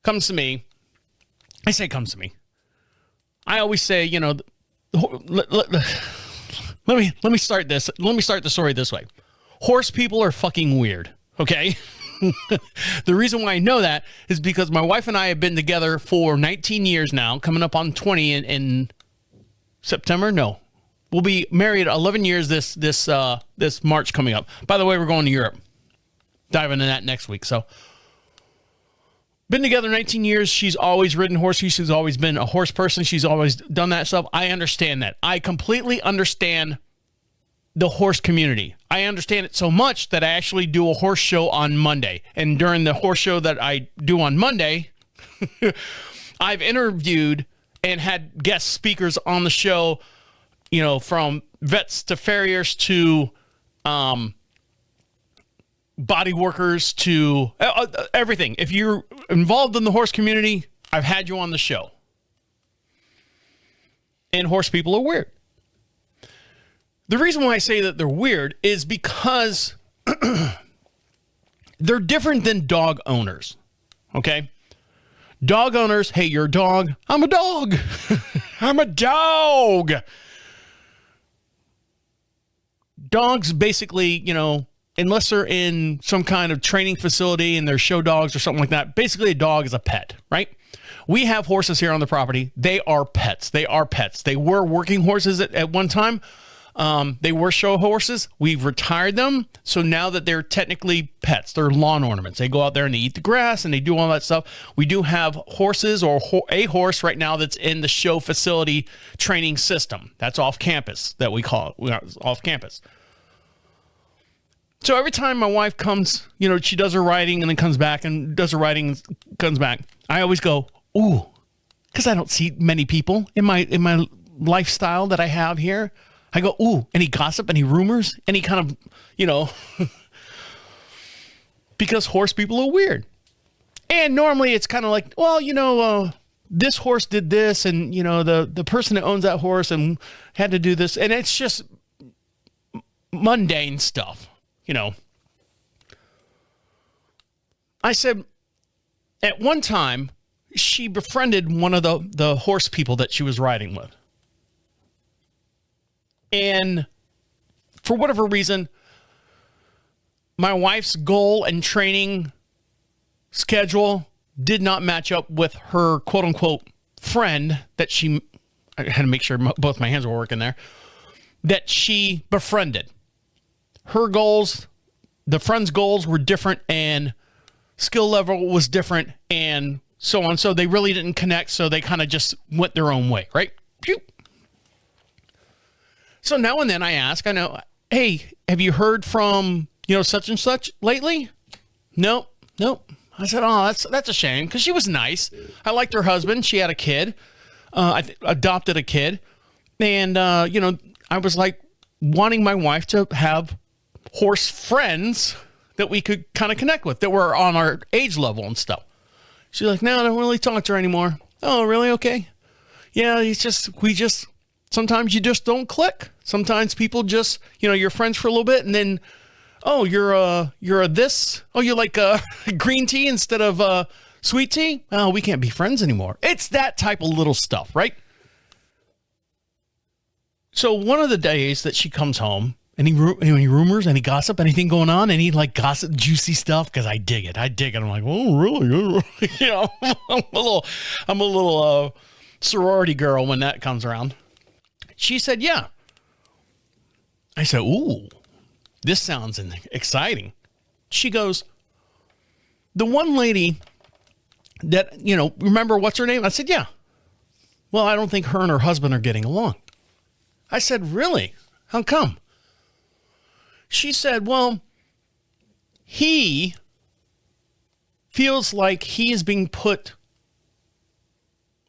comes to me. I say comes to me. I always say, let me start this. Let me start the story this way. Horse people are fucking weird. Okay. The reason why I know that is because my wife and I have been together for 19 years now, coming up on 20 in September. No, we'll be married 11 years this March coming up. By the way, we're going to Europe. Dive into that next week. So been together 19 years. She's always ridden horses. She's always been a horse person. She's always done that stuff. I understand that. I completely understand the horse community. I understand it so much that I actually do a horse show on Monday. And during the horse show that I do on Monday, I've interviewed and had guest speakers on the show, from vets to farriers to body workers to everything. If you're involved in the horse community, I've had you on the show. And horse people are weird. The reason why I say that they're weird is because they're different than dog owners. Okay? Dog owners, hey, you're a dog. I'm a dog. I'm a dog. Dogs basically, unless they're in some kind of training facility and they're show dogs or something like that, basically a dog is a pet, right? We have horses here on the property. They are pets. They were working horses at one time. They were show horses. We've retired them. So now that they're technically pets, they're lawn ornaments. They go out there and they eat the grass and they do all that stuff. We do have horses or a horse right now that's in the show facility training system. That's off campus that we call it. Off campus. So every time my wife comes, she does her riding and then comes back and does her riding and comes back. I always go, ooh, because I don't see many people in my lifestyle that I have here. I go, ooh, any gossip, any rumors, any kind of, because horse people are weird. And normally it's kind of like, well, this horse did this and, the person that owns that horse and had to do this. And it's just mundane stuff, I said, at one time, she befriended one of the horse people that she was riding with. And for whatever reason, my wife's goal and training schedule did not match up with her quote unquote friend that I had to make sure both my hands were working there, that she befriended. Her goals, the friend's goals were different and skill level was different and so on. So they really didn't connect. So they kind of just went their own way, right? Pew. So now and then I ask, hey, have you heard from, such and such lately? Nope. I said, oh, that's a shame because she was nice. I liked her husband. She had a kid. Adopted a kid. And, I was like wanting my wife to have horse friends that we could kind of connect with that were on our age level and stuff. She's like, no, I don't really talk to her anymore. Oh, really? Okay. Yeah, sometimes you just don't click. Sometimes people just, you're friends for a little bit and then, oh, you're a this. Oh, you like green tea instead of sweet tea? Oh, we can't be friends anymore. It's that type of little stuff, right? So one of the days that she comes home and he rumors and he gossip, anything going on, and he like gossip juicy stuff because I dig it. I'm like, oh, really? I'm a little sorority girl when that comes around. She said, yeah. I said, ooh, this sounds exciting. She goes, the one lady that, remember what's her name? I said, yeah. Well, I don't think her and her husband are getting along. I said, really? How come? She said, well, he feels like he is being put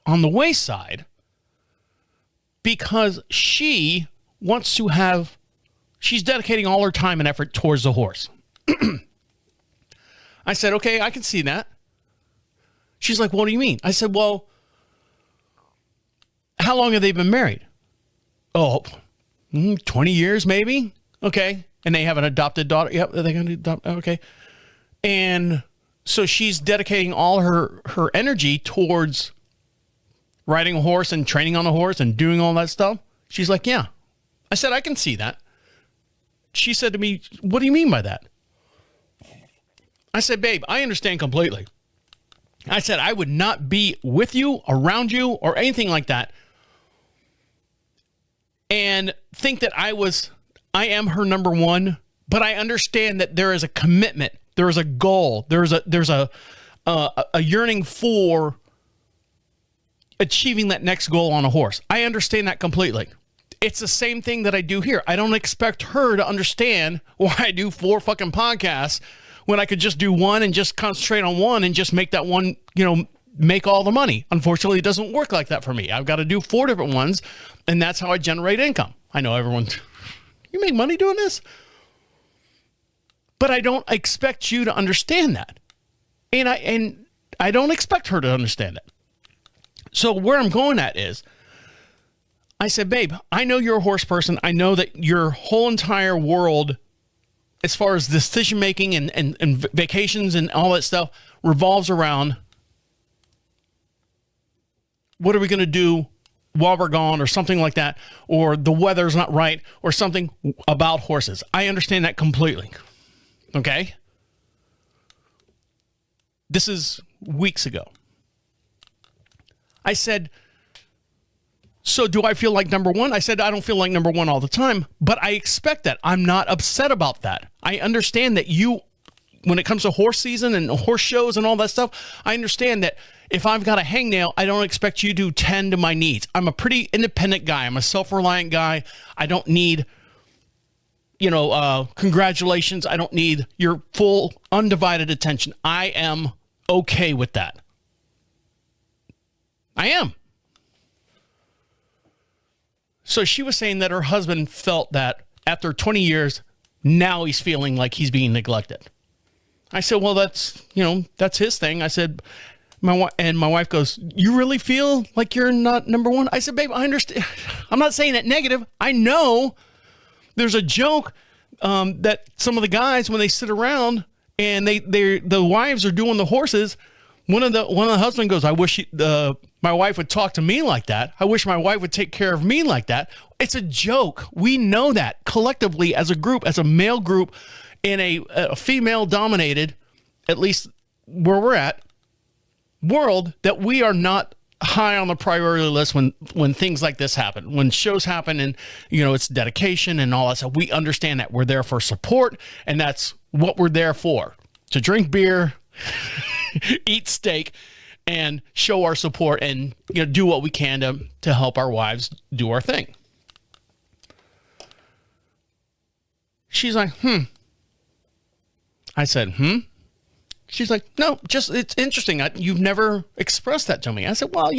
on the wayside because she's dedicating all her time and effort towards the horse. I said, okay, I can see that. She's like, what do you mean? I said, well, how long have they been married? Oh, 20 years maybe. Okay. And they have an adopted daughter. Yep. They're going to adopt. Okay. And so she's dedicating all her energy towards riding a horse and training on a horse and doing all that stuff. She's like, yeah. I said, I can see that. She said to me, what do you mean by that? I said, babe, I understand completely. I said, I would not be with you, around you, or anything like that and think that I am her number one, but I understand that there is a commitment. There is a goal. There's a yearning for achieving that next goal on a horse. I understand that completely. It's the same thing that I do here. I don't expect her to understand why I do 4 fucking podcasts when I could just do one and just concentrate on one and just make that one, make all the money. Unfortunately, it doesn't work like that for me. I've got to do 4 different ones, and that's how I generate income. I know everyone, you make money doing this? But I don't expect you to understand that. And I don't expect her to understand it. So where I'm going at is, I said, babe, I know you're a horse person. I know that your whole entire world, as far as decision making and vacations and all that stuff, revolves around what are we going to do while we're gone or something like that, or the weather's not right or something about horses. I understand that completely. Okay? This is weeks ago. I said, so do I feel like number one? I said, I don't feel like number one all the time, but I expect that. I'm not upset about that. I understand that when it comes to horse season and horse shows and all that stuff, I understand that if I've got a hangnail, I don't expect you to tend to my needs. I'm a pretty independent guy. I'm a self-reliant guy. I don't need, congratulations. I don't need your full undivided attention. I am okay with that. I am. So she was saying that her husband felt that after 20 years, now he's feeling like he's being neglected. I said, well, that's his thing. I said, my wife goes, you really feel like you're not number one? I said, babe, I understand. I'm not saying it negative. I know there's a joke that some of the guys, when they sit around and the wives are doing the horses. One of the husband goes, I wish my wife would talk to me like that. I wish my wife would take care of me like that. It's a joke. We know that collectively as a group, as a male group in a female dominated, at least where we're at, world, that we are not high on the priority list when things like this happen, when shows happen, and it's dedication and all that stuff. We understand that we're there for support, and that's what we're there for, to drink beer, eat steak, and show our support, and do what we can to help our wives do our thing. She's like, I said, She's like, no, just, it's interesting. You've never expressed that to me. I said, well,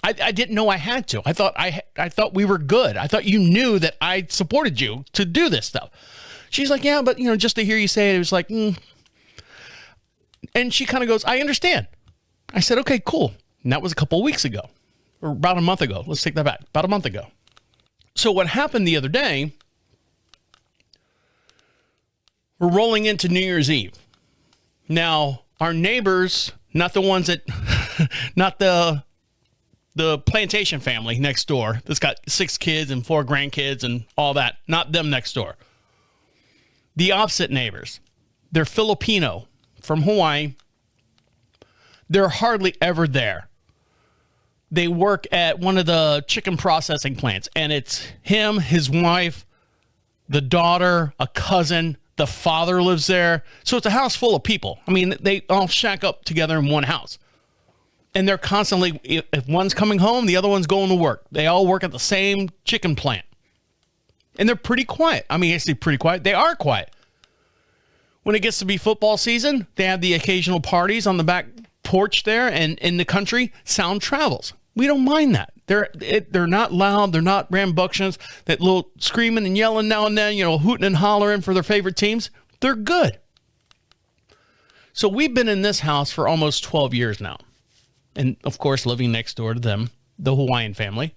I didn't know I had to. I thought we were good. I thought you knew that I supported you to do this stuff. She's like, yeah, but just to hear you say it, it was like, And she kind of goes, I understand. I said, okay, cool. And that was a couple of weeks ago, or about a month ago. Let's take that back. About a month ago. So what happened the other day, we're rolling into New Year's Eve. Now, our neighbors, not the ones that, not the plantation family next door that's got 6 kids and 4 grandkids and all that, not them next door. The opposite neighbors, they're Filipino from Hawaii. They're hardly ever there. They work at one of the chicken processing plants, and it's him, his wife, the daughter, a cousin. The father lives there. So it's a house full of people. I mean, they all shack up together in one house. And they're constantly, if one's coming home, the other one's going to work. They all work at the same chicken plant. And they're pretty quiet. I mean, I say pretty quiet. They are quiet. When it gets to be football season, they have the occasional parties on the back porch there, and in the country, sound travels. We don't mind that. They're not loud. They're not rambunctious. That little screaming and yelling now and then, hooting and hollering for their favorite teams. They're good. So we've been in this house for almost 12 years now. And of course, living next door to them, the Hawaiian family.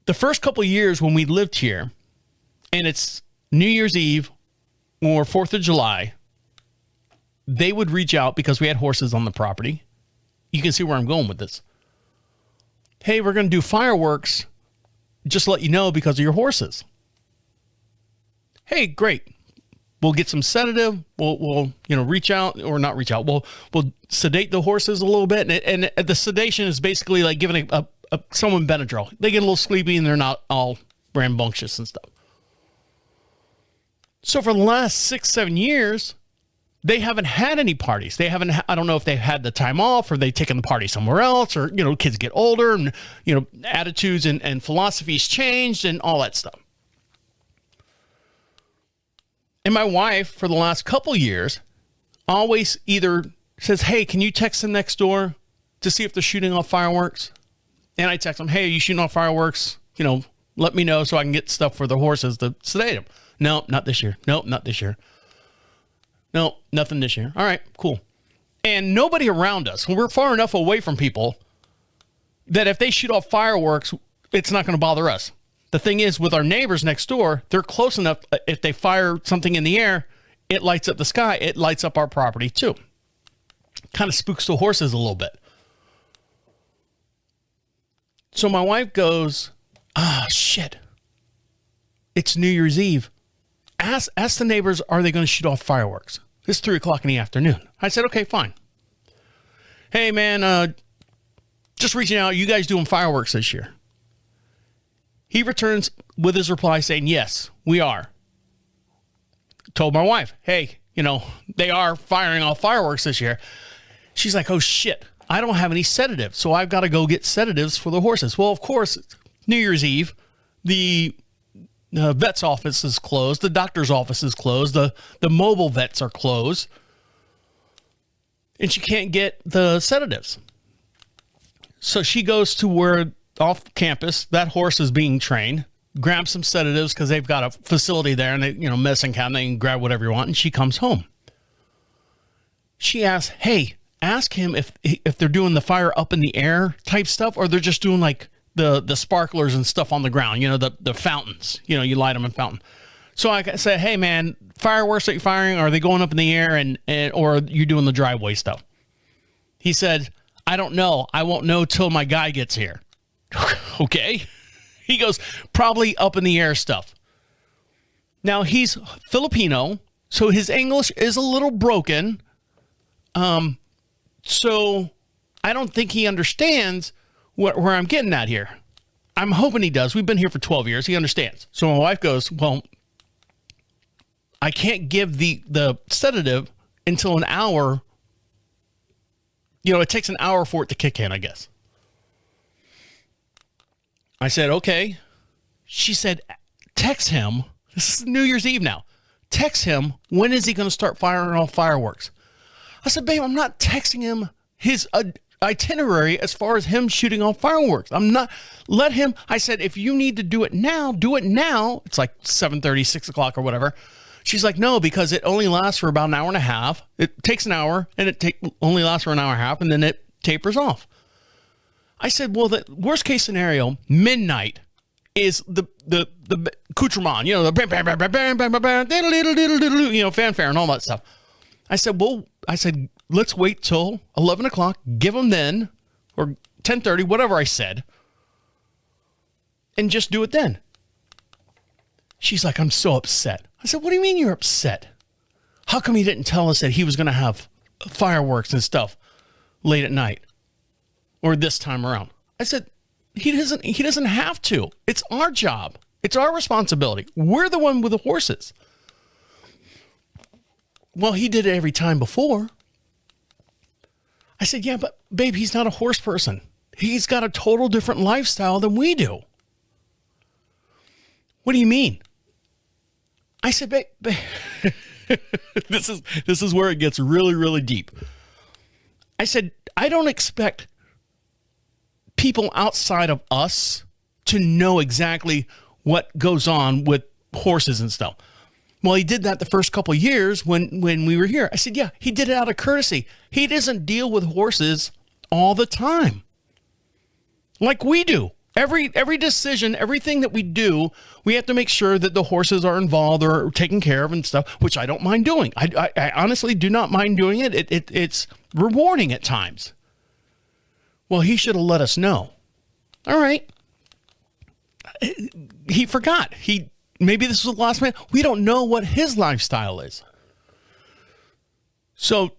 The first couple of years when we lived here, and it's New Year's Eve or 4th of July, they would reach out because we had horses on the property. You can see where I'm going with this. Hey, we're going to do fireworks. Just to let you know because of your horses. Hey, great. We'll get some sedative. We'll reach out or not reach out. We'll sedate the horses a little bit. And the sedation is basically like giving someone Benadryl. They get a little sleepy and they're not all rambunctious and stuff. So for the last 6-7 years, they haven't had any parties. I don't know if they've had the time off or they've taken the party somewhere else, or, kids get older and, attitudes and philosophies changed and all that stuff. And my wife, for the last couple years, always either says, hey, can you text them next door to see if they're shooting off fireworks? And I text them, hey, are you shooting off fireworks? Let me know so I can get stuff for the horses to sedate them. No, not this year. Nope, not this year. No, nothing this year. All right, cool. And nobody around us. We're far enough away from people that if they shoot off fireworks, it's not going to bother us. The thing is, with our neighbors next door, they're close enough. If they fire something in the air, it lights up the sky. It lights up our property too. Kind of spooks the horses a little bit. So my wife goes, shit. It's New Year's Eve. Ask the neighbors, are they going to shoot off fireworks? It's 3:00 in the afternoon. I said, okay, fine. Hey, man, just reaching out. You guys doing fireworks this year? He returns with his reply saying, yes, we are. Told my wife, hey, they are firing off fireworks this year. She's like, oh, shit, I don't have any sedatives, so I've got to go get sedatives for the horses. Well, of course, New Year's Eve, the vet's office is closed. The doctor's office is closed. The mobile vets are closed. And she can't get the sedatives. So she goes to where off campus that horse is being trained, grabs some sedatives because they've got a facility there and they, medicine cabinet, they can grab whatever you want. And she comes home. She asks, hey, ask him if they're doing the fire up in the air type stuff, or they're just doing like the sparklers and stuff on the ground, the fountains, you light them in fountain. So I said, hey man, fireworks that you're firing? Are they going up in the air and or are you doing the driveway stuff? He said, I don't know. I won't know till my guy gets here. Okay. He goes, probably up in the air stuff. Now, he's Filipino, so his English is a little broken. So I don't think he understands where I'm getting at here. I'm hoping he does. We've been here for 12 years. He understands. So my wife goes, well, I can't give the sedative until an hour. You know, it takes an hour for it to kick in, I guess. I said, okay. She said, text him. This is New Year's Eve now. Text him. When is he going to start firing off fireworks? I said, babe, I'm not texting him his itinerary as far as him shooting off fireworks. I'm not. Let him. I said, if you need to do it now, do it now. It's like 7:30, 6 o'clock or whatever. She's like, no, because it only lasts for about an hour and a half. It takes an hour and it only lasts for an hour and a half and then it tapers off. I said, well, the worst case scenario, midnight is the accoutrement, you know, the bam, bam, bam, bam, bam, bam, bam, bam, you know, fanfare and all that stuff. I said, let's wait till 11 o'clock, give them then, or 10:30, whatever I said, and just do it then. She's like, I'm so upset. I said, what do you mean you're upset? How come he didn't tell us that he was going to have fireworks and stuff late at night or this time around? I said, he doesn't have to. It's our job. It's our responsibility. We're the one with the horses. Well, he did it every time before. I said, yeah, but babe, he's not a horse person. He's got a total different lifestyle than we do. What do you mean? I said, babe, this is where it gets really, really deep. I said, I don't expect people outside of us to know exactly what goes on with horses and stuff. Well, he did that the first couple of years when we were here. I said, yeah, he did it out of courtesy. He doesn't deal with horses all the time like we do. Every decision, everything that we do, we have to make sure that the horses are involved or taken care of and stuff, which I don't mind doing. I honestly do not mind doing it. It's rewarding at times. Well, he should have let us know. All right. He forgot. Maybe this was the last man. We don't know what his lifestyle is. So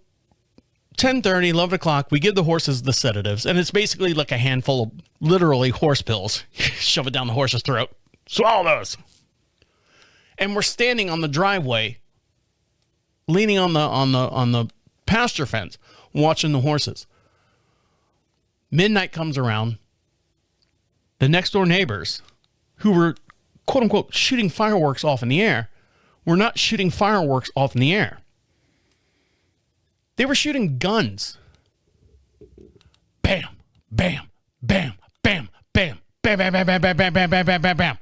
10:30, 11 o'clock, we give the horses the sedatives, and it's basically like a handful of literally horse pills. Shove it down the horse's throat. Swallow those. And we're standing on the driveway, leaning on the pasture fence, watching the horses. Midnight comes around. The next door neighbors, who were quote unquote shooting fireworks off in the air, were not shooting fireworks off in the air. They were shooting guns. Bam, bam, bam, bam, bam, bam, bam, bam, bam, bam, bam, bam, bam, bam, bam, bam.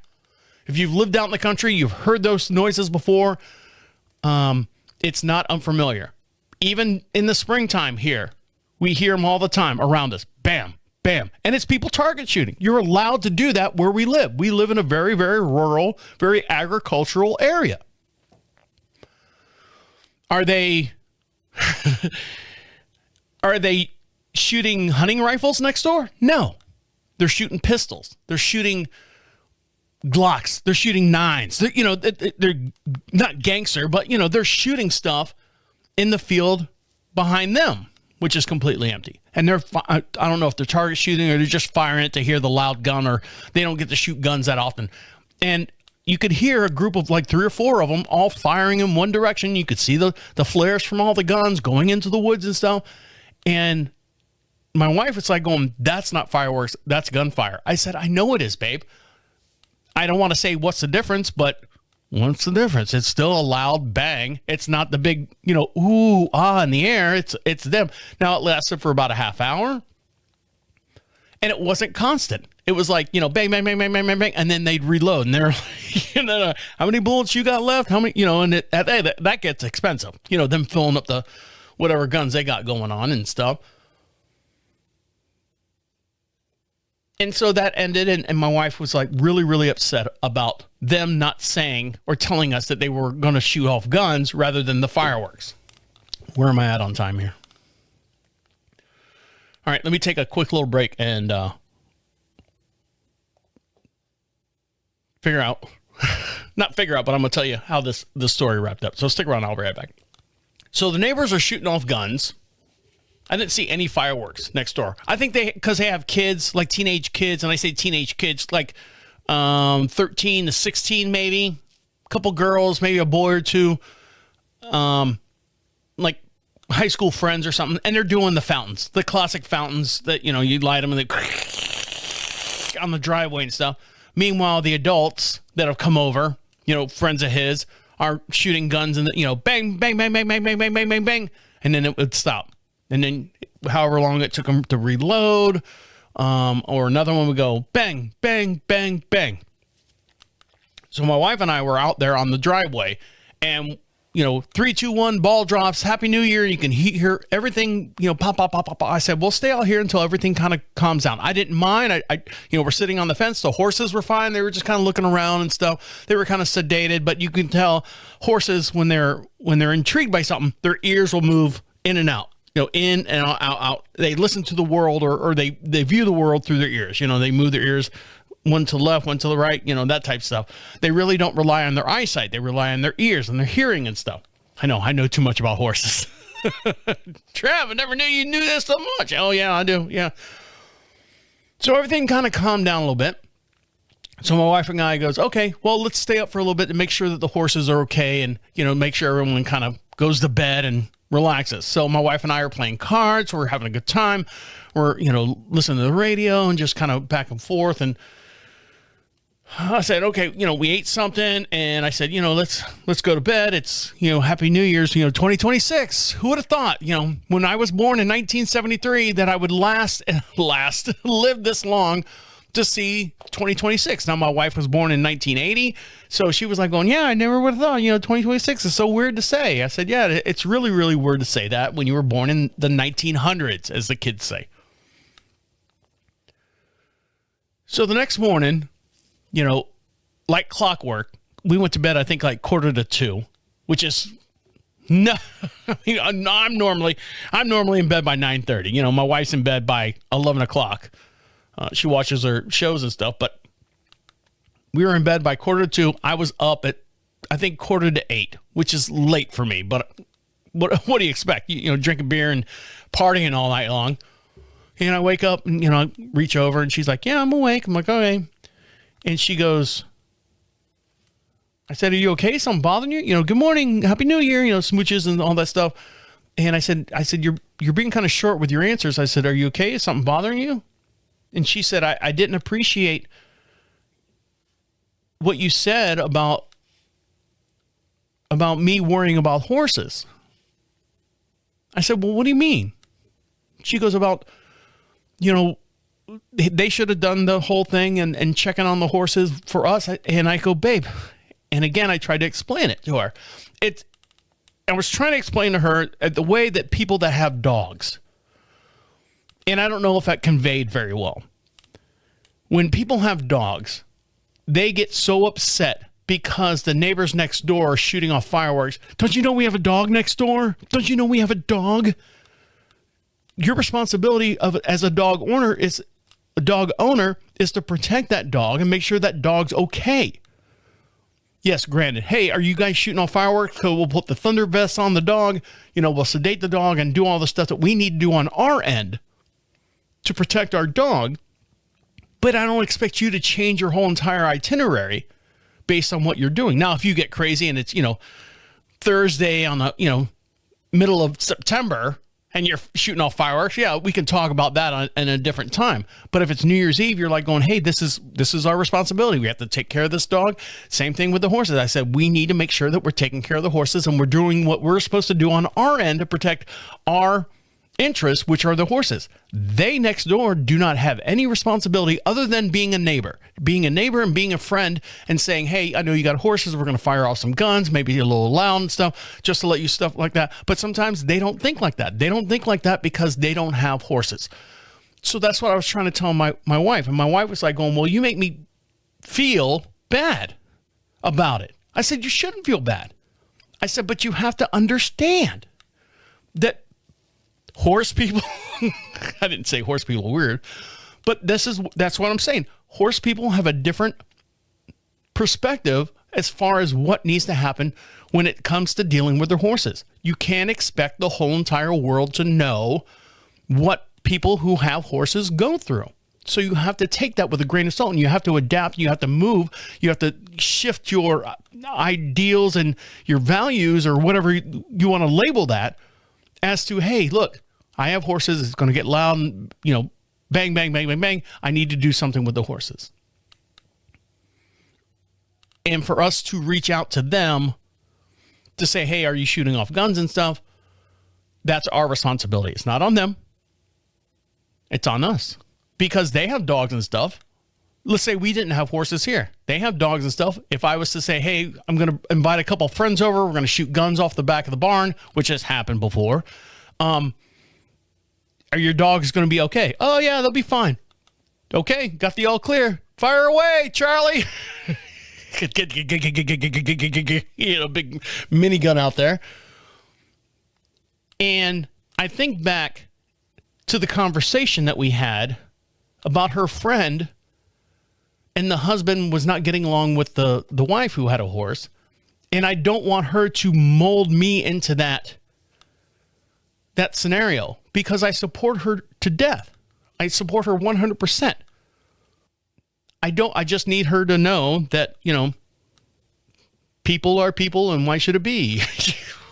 If you've lived out in the country, you've heard those noises before. It's not unfamiliar. Even in the springtime here, we hear them all the time around us. Bam, bam. And it's people target shooting. You're allowed to do that where we live. We live in a very, very rural, very agricultural area. Are they shooting hunting rifles next door? No. They're shooting pistols. They're shooting Glocks. They're shooting nines. They're not gangster, but, they're shooting stuff in the field behind them, which is completely empty. And I don't know if they're target shooting or they're just firing it to hear the loud gun, or they don't get to shoot guns that often. And you could hear a group of like 3 or 4 of them all firing in one direction. You could see the flares from all the guns going into the woods and stuff. And my wife is like going, that's not fireworks, that's gunfire. I said, I know it is, babe. I don't want to say what's the difference, but what's the difference? It's still a loud bang. It's not the big, ooh, ah in the air. It's them. Now it lasted for about a half hour. And it wasn't constant. It was like, bang, bang, bang, bang, bang, bang, bang. And then they'd reload. And they're like, how many bullets you got left? How many, and that gets expensive. Them filling up the whatever guns they got going on and stuff. And so that ended, and my wife was like really, really upset about them not saying or telling us that they were going to shoot off guns rather than the fireworks. Where am I at on time here? All right, let me take a quick little break and figure out, not figure out, but I'm going to tell you how this story wrapped up. So stick around, I'll be right back. So the neighbors are shooting off guns. I didn't see any fireworks next door. I think because they have kids, like teenage kids, and I say teenage kids, like 13 to 16 maybe, a couple girls, maybe a boy or two, like high school friends or something, and they're doing the fountains, the classic fountains that, you know, you light them and they on the driveway and stuff. Meanwhile, the adults that have come over, you know, friends of his, are shooting guns and, you know, bang, bang, bang, bang, bang, bang, bang, bang, bang, bang, and then it would stop. And then however long it took them to reload, or another one would go bang, bang, bang, bang. So my wife and I were out there on the driveway, and, you know, 3, 2, 1, ball drops, Happy New Year. You can hear everything, you know, pop, pop, pop, pop, pop. I said, we'll stay out here until everything kind of calms down. I didn't mind. I, you know, we're sitting on the fence. The horses were fine. They were just kind of looking around and stuff. They were kind of sedated, but you can tell horses when they're intrigued by something, their ears will move in and out. You know, in and out. They listen to the world, or they view the world through their ears. You know, they move their ears one to the left, one to the right, you know, that type of stuff. They really don't rely on their eyesight. They rely on their ears and their hearing and stuff. I know too much about horses. Trav, I never knew you knew this so much. Oh, yeah, I do. Yeah. So everything kind of calmed down a little bit. So my wife and I goes, okay, well, let's stay up for a little bit to make sure that the horses are okay and, you know, make sure everyone kind of goes to bed and relaxes. So my wife and I are playing cards. We're having a good time. We're, you know, listening to the radio and just kind of back and forth. And I said, okay, you know, we ate something, and I said, you know, let's go to bed. It's, you know, Happy New Year's, you know, 2026. Who would have thought, you know, when I was born in 1973 that I would live this long to see 2026. Now, my wife was born in 1980, so she was like going, yeah, I never would have thought, you know, 2026 is so weird to say. I said, yeah, it's really, really weird to say that when you were born in the 1900s, as the kids say. So the next morning, you know, like clockwork, we went to bed, I think, like 1:45, which is no, you know, I'm normally in bed by 9:30. You know, my wife's in bed by 11 o'clock. She watches her shows and stuff, but we were in bed by 1:45. I was up at, I think, 7:45, which is late for me, but what do you expect? You know, drinking beer and partying all night long. And I wake up and, you know, I reach over and she's like, yeah, I'm awake. I'm like, okay. And she goes, I said, are you okay? Something bothering you? You know, good morning, Happy New Year, you know, smooches and all that stuff. And I said, you're being kind of short with your answers. I said, are you okay? Is something bothering you? And she said, I didn't appreciate what you said about me worrying about horses. I said, well, what do you mean? She goes, about, you know, they should have done the whole thing and checking on the horses for us. And I go, babe. And again, I tried to explain it to her. I was trying to explain to her the way that people that have dogs, and I don't know if that conveyed very well. When people have dogs, they get so upset because the neighbors next door are shooting off fireworks. Don't you know we have a dog next door? Don't you know we have a dog? Your responsibility as a dog owner is to protect that dog and make sure that dog's okay. Yes, granted. Hey, are you guys shooting off fireworks? So we'll put the thunder vests on the dog. You know, we'll sedate the dog and do all the stuff that we need to do on our end to protect our dog. But I don't expect you to change your whole entire itinerary based on what you're doing. Now, if you get crazy and it's, you know, Thursday on the, you know, middle of September, and you're shooting off fireworks, yeah, we can talk about that in a different time. But if it's New Year's Eve, you're like going, hey, this is our responsibility. We have to take care of this dog. Same thing with the horses. I said, we need to make sure that we're taking care of the horses and we're doing what we're supposed to do on our end to protect our interests, which are the horses. They next door do not have any responsibility other than being a neighbor and being a friend and saying, hey, I know you got horses. We're going to fire off some guns, maybe a little loud and stuff, just to let you stuff like that. But sometimes they don't think like that. They don't think like that because they don't have horses. So that's what I was trying to tell my wife. And my wife was like going, well, you make me feel bad about it. I said, you shouldn't feel bad. I said, but you have to understand that horse people, I didn't say horse people are weird, but that's what I'm saying. Horse people have a different perspective as far as what needs to happen when it comes to dealing with their horses. You can't expect the whole entire world to know what people who have horses go through. So you have to take that with a grain of salt, and you have to adapt. You have to move. You have to shift your ideals and your values, or whatever you want to label that, as to, hey, look, I have horses. It's going to get loud and, bang, bang, bang, bang, bang. I need to do something with the horses. And for us to reach out to them to say, hey, are you shooting off guns and stuff? That's our responsibility. It's not on them. It's on us, because they have dogs and stuff. Let's say we didn't have horses here. They have dogs and stuff. If I was to say, hey, I'm going to invite a couple of friends over, we're going to shoot guns off the back of the barn, which has happened before. Are your dogs going to be okay? Oh, yeah, they'll be fine. Okay, got the all clear. Fire away, Charlie. Big minigun out there. And I think back to the conversation that we had about her friend, and the husband was not getting along with the wife who had a horse. And I don't want her to mold me into that scenario, because I support her to death. I support her 100%. I just need her to know that, people are people, and why should it be?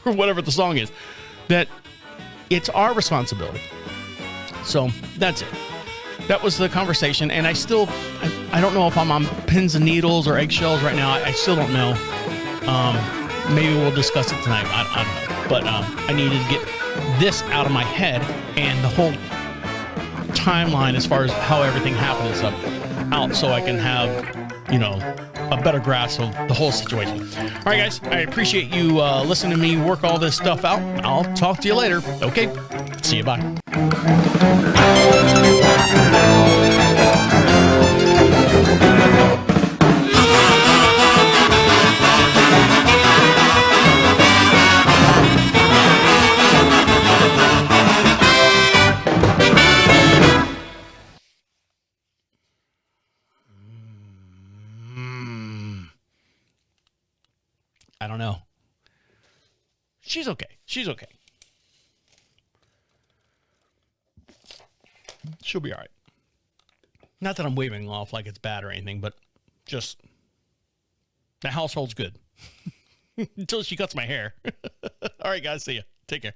Or whatever the song is. That it's our responsibility. So that's it. That was the conversation. And I don't know if I'm on pins and needles or eggshells right now. I still don't know. Maybe we'll discuss it tonight. I don't know. But I needed to get this out of my head, and the whole timeline as far as how everything happened and stuff out, so I can have, a better grasp of the whole situation. All right, guys, I appreciate you listening to me work all this stuff out. I'll talk to you later. Okay, see you. Bye. I don't know. She's okay. She's okay. She'll be all right. Not that I'm waving off like it's bad or anything, but just the household's good. Until she cuts my hair. All right, guys. See ya. Take care.